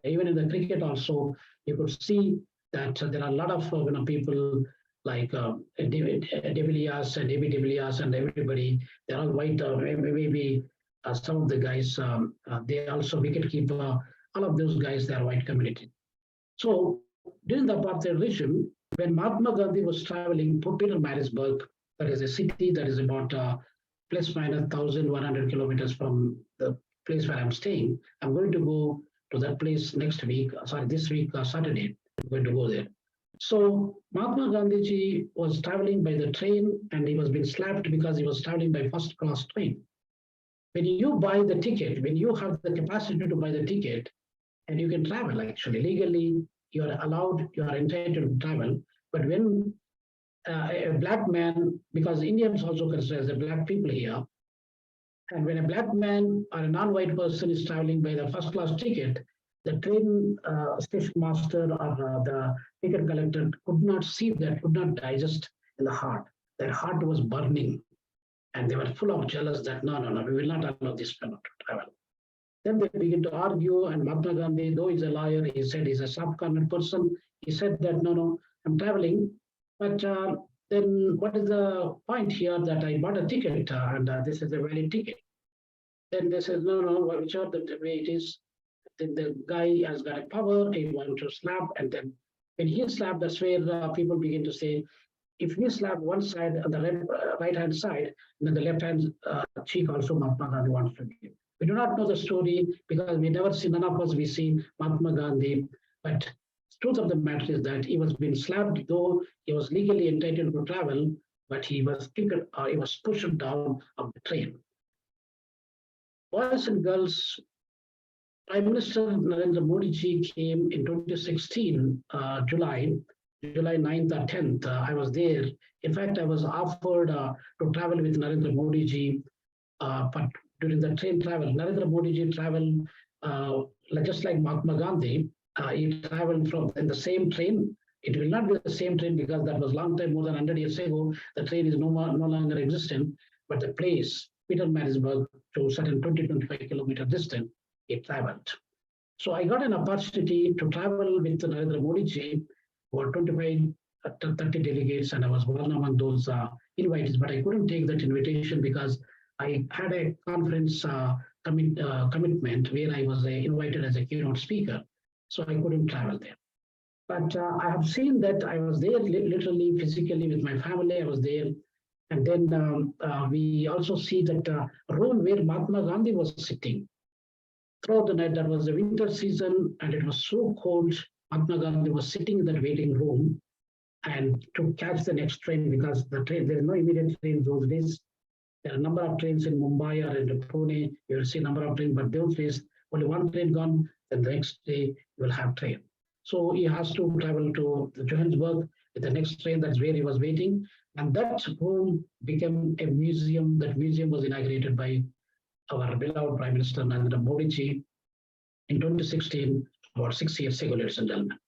Even in the cricket also, you could see that there are a lot of people like de Villiers and AB de Villiers and everybody, they're all white, maybe some of the guys, they also wicket keeper, all of those guys, they are white community. So during the apartheid regime, when Mahatma Gandhi was traveling to Pietermaritzburg, that is a city that is about plus minus 1,100 kilometers from the place where I'm staying, I'm going to go to that place next week, this week, Saturday, I'm going to go there. So Mahatma Gandhi was traveling by the train and he was being slapped because he was traveling by first class train. When you buy the ticket, when you have the capacity to buy the ticket, and you can travel actually legally, you are allowed, you are entitled to travel. But when a black man, because Indians also consider as a black people here, and when a black man or a non-white person is traveling by the first class ticket, the train station master or the ticket collector could not see that, could not digest in the heart. Their heart was burning. And they were full of jealous that, no, we will not allow this fellow to travel. Then they begin to argue, and Mahatma Gandhi, though he's a lawyer, he said he's a soft-cornered person. He said that, no, I'm traveling. But then what is the point here that I bought a ticket and this is a valid ticket? Then they said, no, whichever the way it is, then the guy has got a power, he wants to slap, and then when he slapped, that's where people begin to say, if we slap one side on the right hand side, then the left hand cheek also Mahatma Gandhi wants to give. We do not know the story because we never see, none of us we see Mahatma Gandhi. But the truth of the matter is that he was being slapped, though he was legally entitled to travel, but he was kicked, he was pushed down of the train. Boys and girls, Prime Minister Narendra Modi ji came in 2016, July 9th or 10th, I was there. In fact, I was offered to travel with Narendra Modi ji, but during the train travel, Narendra Modi ji traveled just like Mahatma Gandhi. He traveled in the same train. It will not be the same train because that was long time, more than 100 years ago. The train is no longer existent, but the place, Pietermaritzburg, to certain 20-25 kilometer distance, he traveled. So I got an opportunity to travel with Narendra Modi ji, or 25 to 30 delegates, and I was one among those invitees, but I couldn't take that invitation because I had a conference commitment where I was invited as a keynote speaker, so I couldn't travel there. But I have seen that I was there literally, physically with my family, I was there. And then we also see that room where Mahatma Gandhi was sitting. Throughout the night, that was the winter season, and it was so cold. Mahatma Gandhi was sitting in that waiting room and to catch the next train because the train, there is no immediate train those days. There are a number of trains in Mumbai or in Pune. You will see a number of trains, but those days, only one train gone, then the next day you will have train. So he has to travel to Johannesburg with the next train. That's where he was waiting. And that room became a museum. That museum was inaugurated by our beloved Prime Minister Narendra Modi ji in 2016, about 6 years ago, ladies and gentlemen.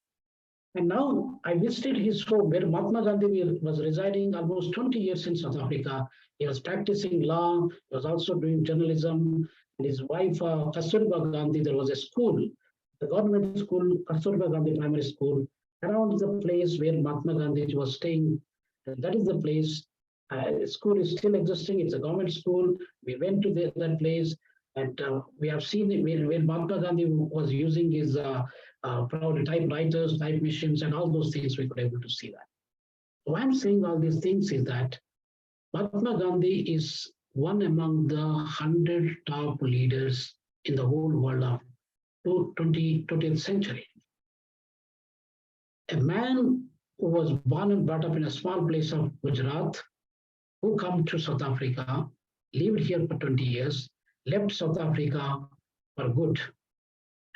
And now I visited his home where Mahatma Gandhi was residing almost 20 years in South Africa. He was practicing law. He was also doing journalism. And his wife, Kasturba Gandhi, there was a school, the government school, Kasturba Gandhi Primary School, around the place where Mahatma Gandhi was staying. And that is the place. School is still existing. It's a government school. We went to that place. And we have seen when Mahatma Gandhi was using his probably typewriters, type machines, and all those things, we could able to see that. Why I'm saying all these things is that Mahatma Gandhi is one among the 100 top leaders in the whole world of 20th century. A man who was born and brought up in a small place of Gujarat, who come to South Africa, lived here for 20 years, left South Africa for good.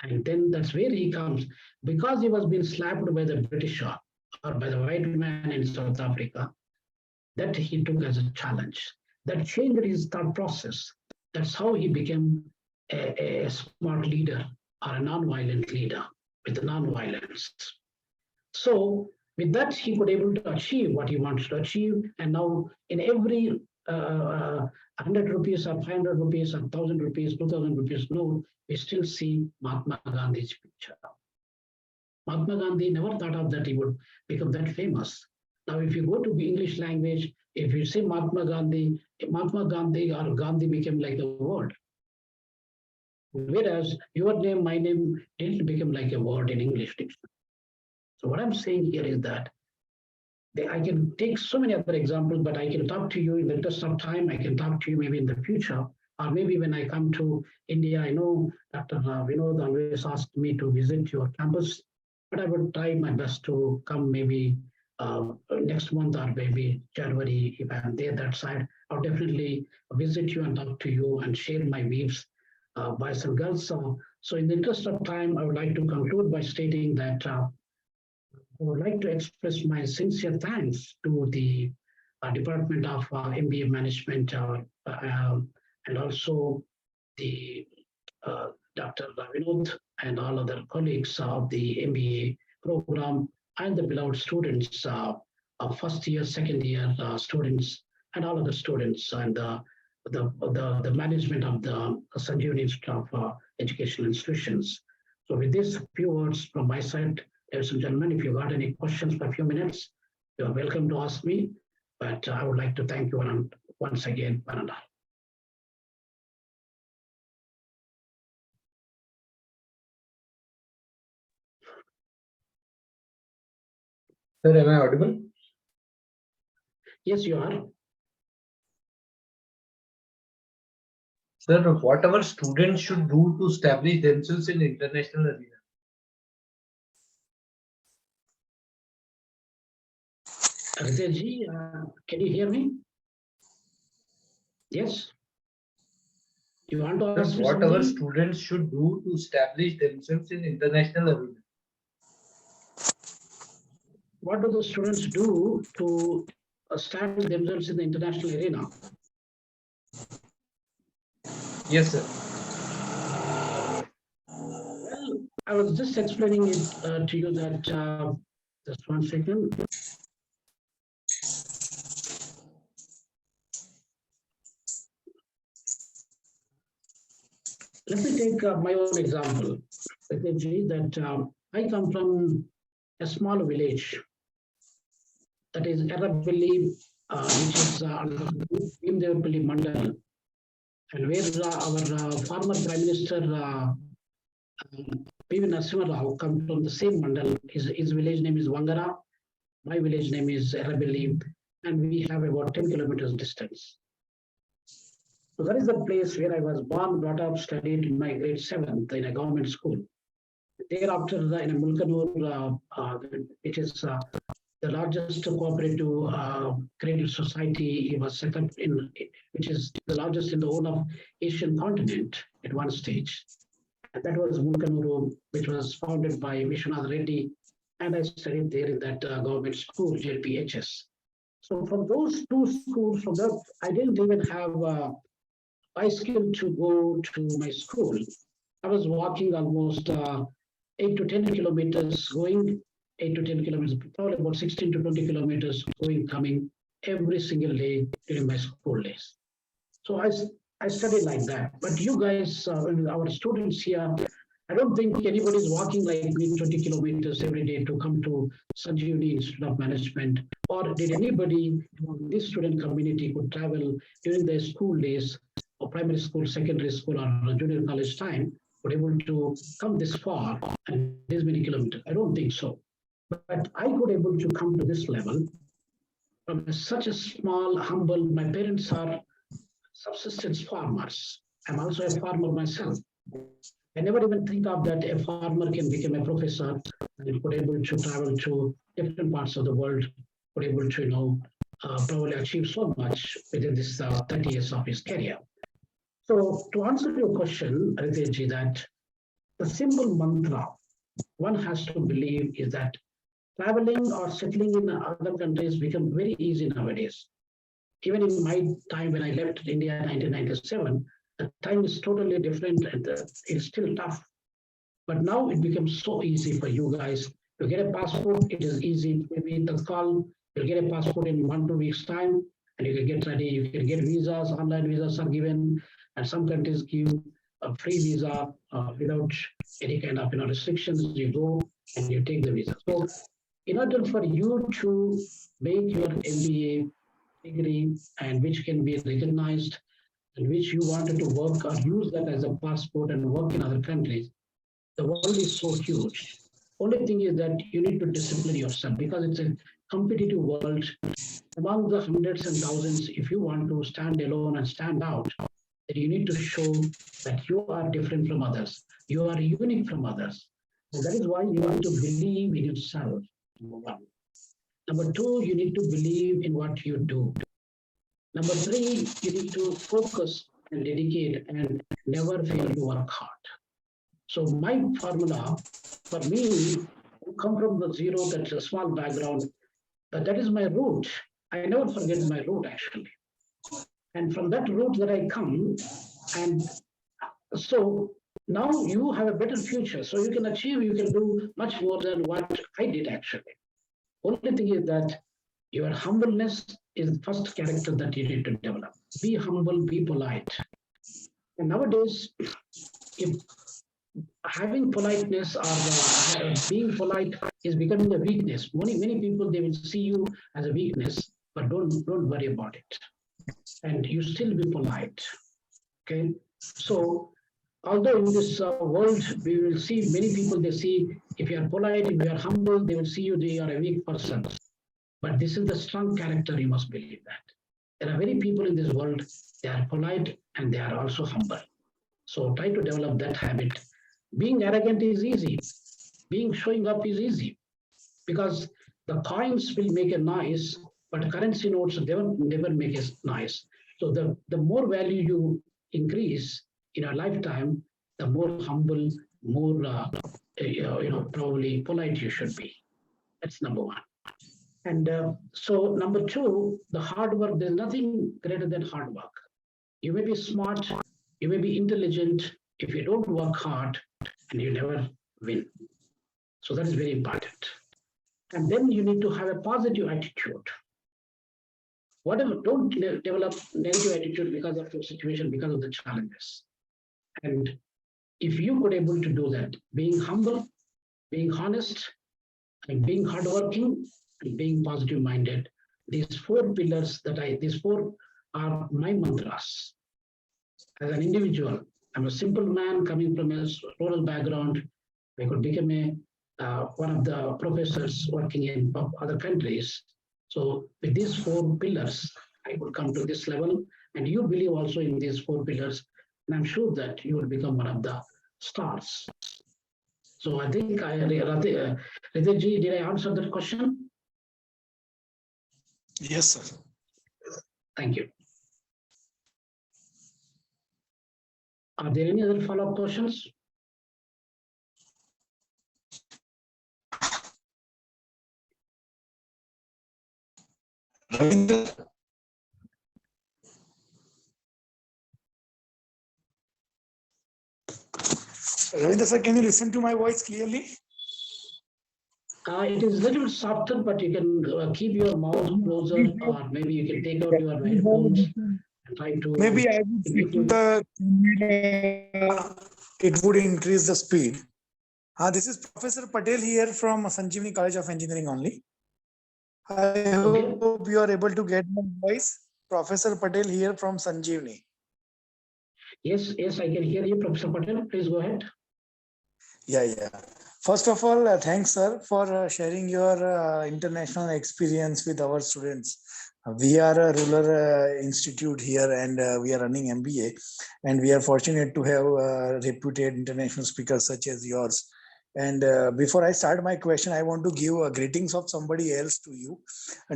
And then that's where he comes. Because he was being slapped by the British or by the white man in South Africa, that he took as a challenge. That changed his thought process. That's how he became a smart leader or a non-violent leader with non-violence. So with that, he could able to achieve what he wants to achieve. And now in every 100 rupees or 500 rupees or 1,000 rupees, 2,000 rupees note, we still see Mahatma Gandhi's picture. Mahatma Gandhi never thought of that he would become that famous. Now, if you go to the English language, if you say Mahatma Gandhi or Gandhi became like a word. Whereas your name, my name didn't become like a word in English dictionary. So what I'm saying here is that I can take so many other examples, but I can talk to you in the interest of time. I can talk to you maybe in the future, or maybe when I come to India. I know Dr. Vinod always asked me to visit your campus, but I would try my best to come maybe next month or maybe January. If I'm there that side, I'll definitely visit you and talk to you and share my views, boys and girls. So in the interest of time, I would like to conclude by stating that I would like to express my sincere thanks to the Department of MBA Management and also the Dr. Vinod and all other colleagues of the MBA program and the beloved students, first year, second year students, and all other students, and the management of the Sanjivani Institute of Educational Institutions. So with these few words from my side, ladies and gentlemen, if you got any questions for a few minutes, you are welcome to ask me. But I would like to thank you once again, one and all. Sir, am I audible? Yes, you are. Sir, what our students should do to establish themselves in international arena? Ritesh, can you hear me? Yes. You want to ask me What our something? students should do to establish themselves in international arena? What do the students do to establish themselves in the international arena? Yes, sir. Well, I was just explaining it to you that, just 1 second. Let me take my own example. That I come from a small village that is Erabili, which is under Bhimdevapalli Mandal, and where our former Prime Minister P.V. Narasimha Rao come from the same mandal. His village name is Wangara. My village name is Erabili, and we have about 10 kilometers distance. So that is the place where I was born, brought up, studied in my grade 7th in a government school. Thereafter, in a Mulkanur, which is the largest cooperative credit society, was set up in, which is the largest in the whole of Asian continent at one stage. And that was Mulkanuru, which was founded by Vishwanath Reddy, and I studied there in that government school, JPHS. So from those two schools, from that, I didn't even have bicycle to go to my school. I was walking almost 8 to 10 kilometers going, 8 to 10 kilometers, probably about 16 to 20 kilometers going, coming every single day during my school days. So I studied like that. But you guys, our students here, I don't think anybody is walking like me 20 kilometers every day to come to Sanjivani Institute of Management. Or did anybody in this student community could travel during their school days or primary school, secondary school, or junior college time, were able to come this far and this many kilometers? I don't think so. But I could able to come to this level from such a small, humble, my parents are subsistence farmers. I'm also a farmer myself. I never even think of that a farmer can become a professor and could able to travel to different parts of the world, could able to, probably achieve so much within this 30 years of his career. So to answer your question, Ritesh, that the simple mantra one has to believe is that traveling or settling in other countries become very easy nowadays. Even in my time when I left India in 1997, the time is totally different and it's still tough. But now it becomes so easy for you guys to get a passport. It is easy. Maybe the call, you'll get a passport in 1-2 weeks time and you can get ready. You can get visas, online visas are given, and some countries give a free visa without any kind of restrictions. You go and you take the visa. So in order for you to make your MBA degree and which can be recognized and which you wanted to work or use that as a passport and work in other countries, the world is so huge. Only thing is that you need to discipline yourself because it's a competitive world. Among the hundreds and thousands, if you want to stand alone and stand out, then you need to show that you are different from others. You are unique from others. And that is why you need to believe in yourself, number one. Number two, you need to believe in what you do. Number three, you need to focus and dedicate and never fail to work hard. So my formula for me, come from the zero, that's a small background, but that is my root. I never forget my root actually. And from that root that I come, and so now you have a better future. So you can achieve, you can do much more than what I did actually. Only thing is that your humbleness is the first character that you need to develop. Be humble, be polite. And nowadays, if having politeness or being polite is becoming a weakness. Many people, they will see you as a weakness, but don't worry about it. And you still be polite. Okay. So although in this world, we will see many people, they see if you are polite, if you are humble, they will see you, they are a weak person. But this is the strong character, you must believe that. There are many people in this world, they are polite and they are also humble. So try to develop that habit. Being arrogant is easy. Being showing up is easy because the coins will make a noise, but currency notes never make a noise. So the more value you increase in a lifetime, the more humble, more probably polite you should be. That's number one. And so number two, the hard work. There's nothing greater than hard work. You may be smart, you may be intelligent. If you don't work hard, and you never win. So that is very important. And then you need to have a positive attitude. Whatever, don't develop negative attitude because of your situation, because of the challenges. And if you could able to do that, being humble, being honest, and being hardworking, and being positive minded, these four pillars these four are my mantras. As an individual, I'm a simple man coming from a rural background. I could become one of the professors working in other countries. So with these four pillars, I could come to this level. And you believe also in these four pillars. And I'm sure that you will become one of the stars. So I think, Ritesh, did I answer that question? Yes, sir. Thank you. Are there any other follow-up questions? Ravinder, sir, can you listen to my voice clearly? It is a little softer, but you can keep your mouth closer, or maybe you can take out your headphones and try to. Maybe I would it would increase the speed. This is Professor Patel here from Sanjivani College of Engineering only. I hope you are able to get my voice. Professor Patel here from Sanjivani. Yes, I can hear you, Professor Patel. Please go ahead. Yeah. First of all, thanks, sir, for sharing your international experience with our students. We are a rural institute here, and we are running MBA, and we are fortunate to have reputed international speakers such as yours. And before I start my question, I want to give greetings of somebody else to you.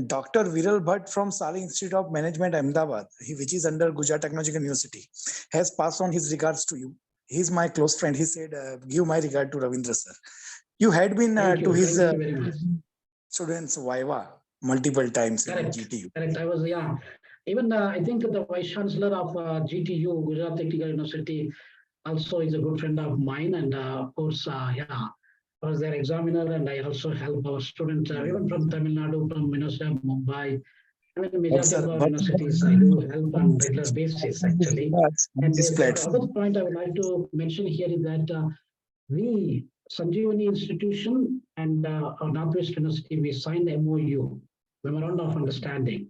Dr. Viral Bhatt from Sali Institute of Management, Ahmedabad, which is under Gujarat Technological University, has passed on his regards to you. He's my close friend. He said, give my regard to Ravindra sir. You had been Thank you. to his Thank you very much. students' Viva multiple times in Correct. GTU. Correct. I was, yeah. Even I think the Vice Chancellor of GTU, Gujarat Technical University, also is a good friend of mine. And of course, yeah, I was their examiner, and I also help our students, even from Tamil Nadu, from University of Mumbai. I mean, majority of our universities, I do help on regular basis, actually. And This the platform. other point I would like to mention here is that we, Sanjivani Institution and our Northwest University, we signed the MOU, Memorandum of Understanding.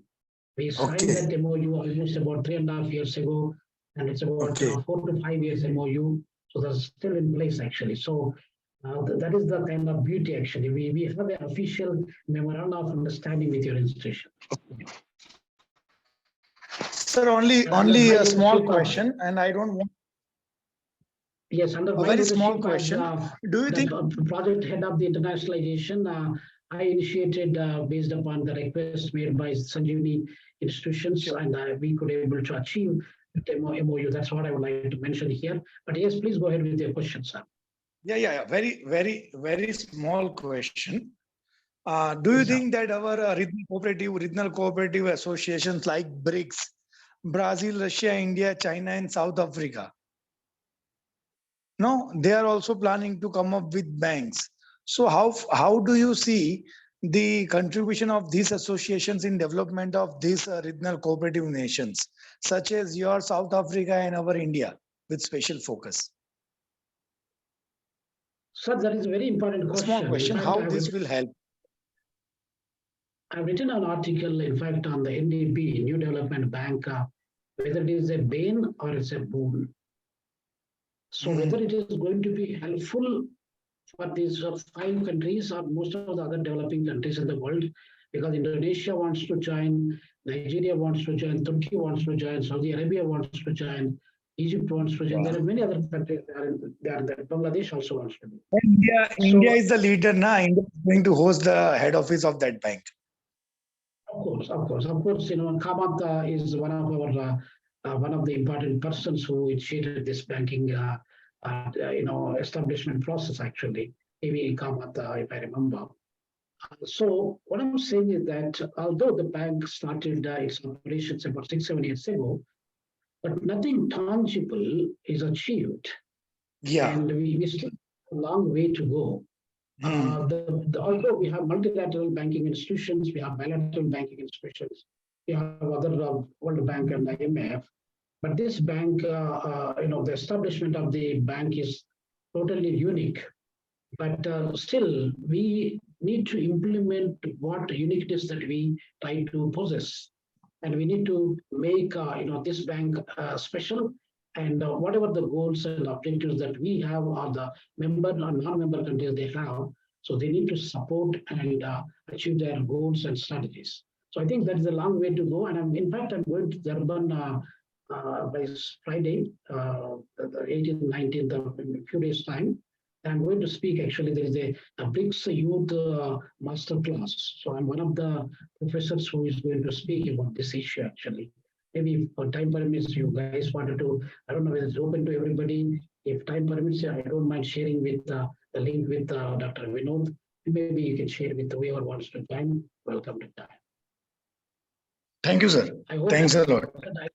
We signed Okay. that MOU almost about 3.5 years ago, and it's about Okay. 4 to 5 years MOU. So that's still in place, actually. So that is the kind of beauty, actually. We have an official Memorandum of Understanding with your institution. Sir, only And under my a small leadership of- question, and I don't want Yes, under a my very small leadership question. as Do you the think project head of the internationalization, I initiated based upon the request made by Sanjivani institutions, Sure. and we could able to achieve the MOU. That's what I would like to mention here. But yes, please go ahead with your question, sir. Yeah. Very small question. Do you Yes, sir. think that our regional cooperative associations like BRICS, Brazil, Russia, India, China, and South Africa, no, they are also planning to come up with banks. So how do you see the contribution of these associations in development of these regional cooperative nations, such as your South Africa and our India, with special focus? Sir, that is a very important question. Small question. In fact, How this will help? I've written an article, in fact, on the NDB, New Development Bank, whether it is a bane or it's a boon. So whether it is going to be helpful for these 5 countries or most of the other developing countries in the world, because Indonesia wants to join, Nigeria wants to join, Turkey wants to join, Saudi Arabia wants to join, Egypt wants to join. There are many other countries there. Bangladesh also wants to be. India is the leader now. India is going to host the head office of that bank. Of course. You know, Kamath is one of our one of the important persons who initiated this banking, establishment process. Actually, maybe Kamath, if I remember. So what I'm saying is that although the bank started its operations about 6-7 years ago, but nothing tangible is achieved. Yeah. And we still have a long way to go. Although we have multilateral banking institutions, we have bilateral banking institutions, we have other World Bank and IMF, but this bank, the establishment of the bank is totally unique. But still, we need to implement what uniqueness that we try to possess, and we need to make this bank special. And whatever the goals and objectives that we have, or the member or non-member countries they have, so they need to support and achieve their goals and strategies. So I think that is a long way to go. And I'm going to Durban by Friday, the 18th, 19th, in a few days' time. I'm going to speak. Actually, there is a BRICS Youth Master Class. So I'm one of the professors who is going to speak about this issue, actually. Maybe if time permits, you guys wanted to, I don't know whether it's open to everybody. If time permits, I don't mind sharing with the link with Dr. Vinod. Maybe you can share with whoever wants to join. Welcome to time. Thank you, sir. Thanks a lot. I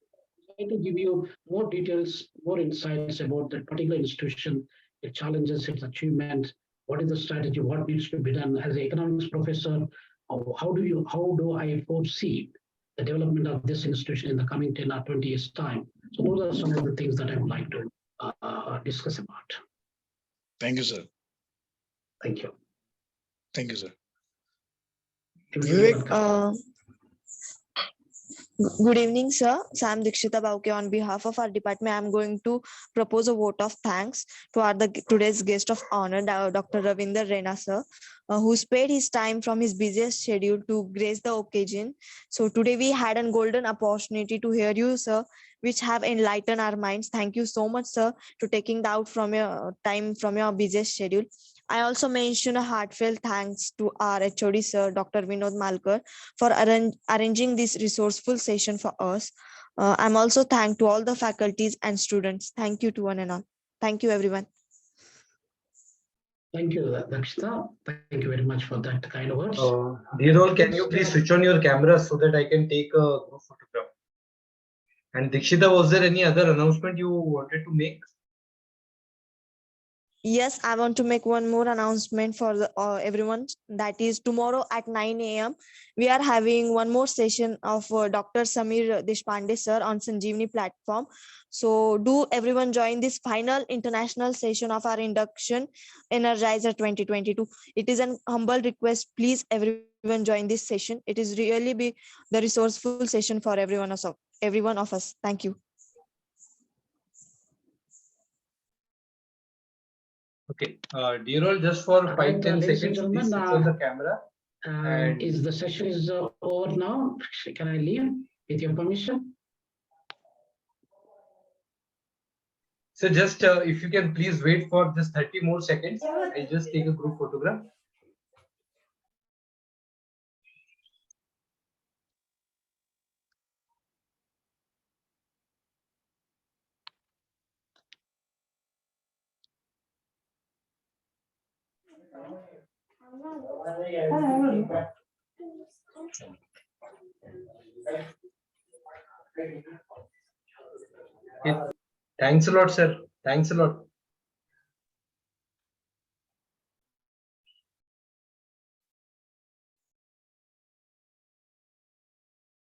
try to give you more details, more insights about that particular institution, the challenges, its achievement, what is the strategy, what needs to be done. As an economics professor, how do I foresee the development of this institution in the coming 10 or 20 years' time? So those are some of the things that I would like to discuss about. Thank you, sir. Thank you. Thank you, sir. Vivek. Good evening, sir. Sam Dikshita Bauke. On behalf of our department, I am going to propose a vote of thanks to today's guest of honor, Dr. Ravindra Rena, sir, who spared his time from his busiest schedule to grace the occasion. So today we had a golden opportunity to hear you, sir, which have enlightened our minds. Thank you so much, sir, to taking out from your time from your busiest schedule. I also mention a heartfelt thanks to our HOD, sir, Dr. Vinod Malkar, for arranging this resourceful session for us. I'm also thank to all the faculties and students. Thank you to one and all. Thank you, everyone. Thank you, Dakshita. Thank you very much for that kind words. Dear all, can you please switch on your camera so that I can take a group photograph? And Dikshita, was there any other announcement you wanted to make? Yes, I want to make one more announcement for everyone. That is tomorrow at 9 a.m. We are having one more session of Dr. Samir Deshpande sir on Sanjivani platform. So do everyone join this final international session of our induction Energizer 2022. It is an humble request. Please everyone join this session. It is really be the resourceful session for everyone of us. Thank you. Okay, dear all, just for Right, 5-10 ladies and seconds, gentlemen, please switch on the camera. Is the session is over now? Can I leave with your permission? So just if you can please wait for just 30 more seconds, I'll just take a group photograph. Okay. Thanks a lot, sir. Thanks a lot.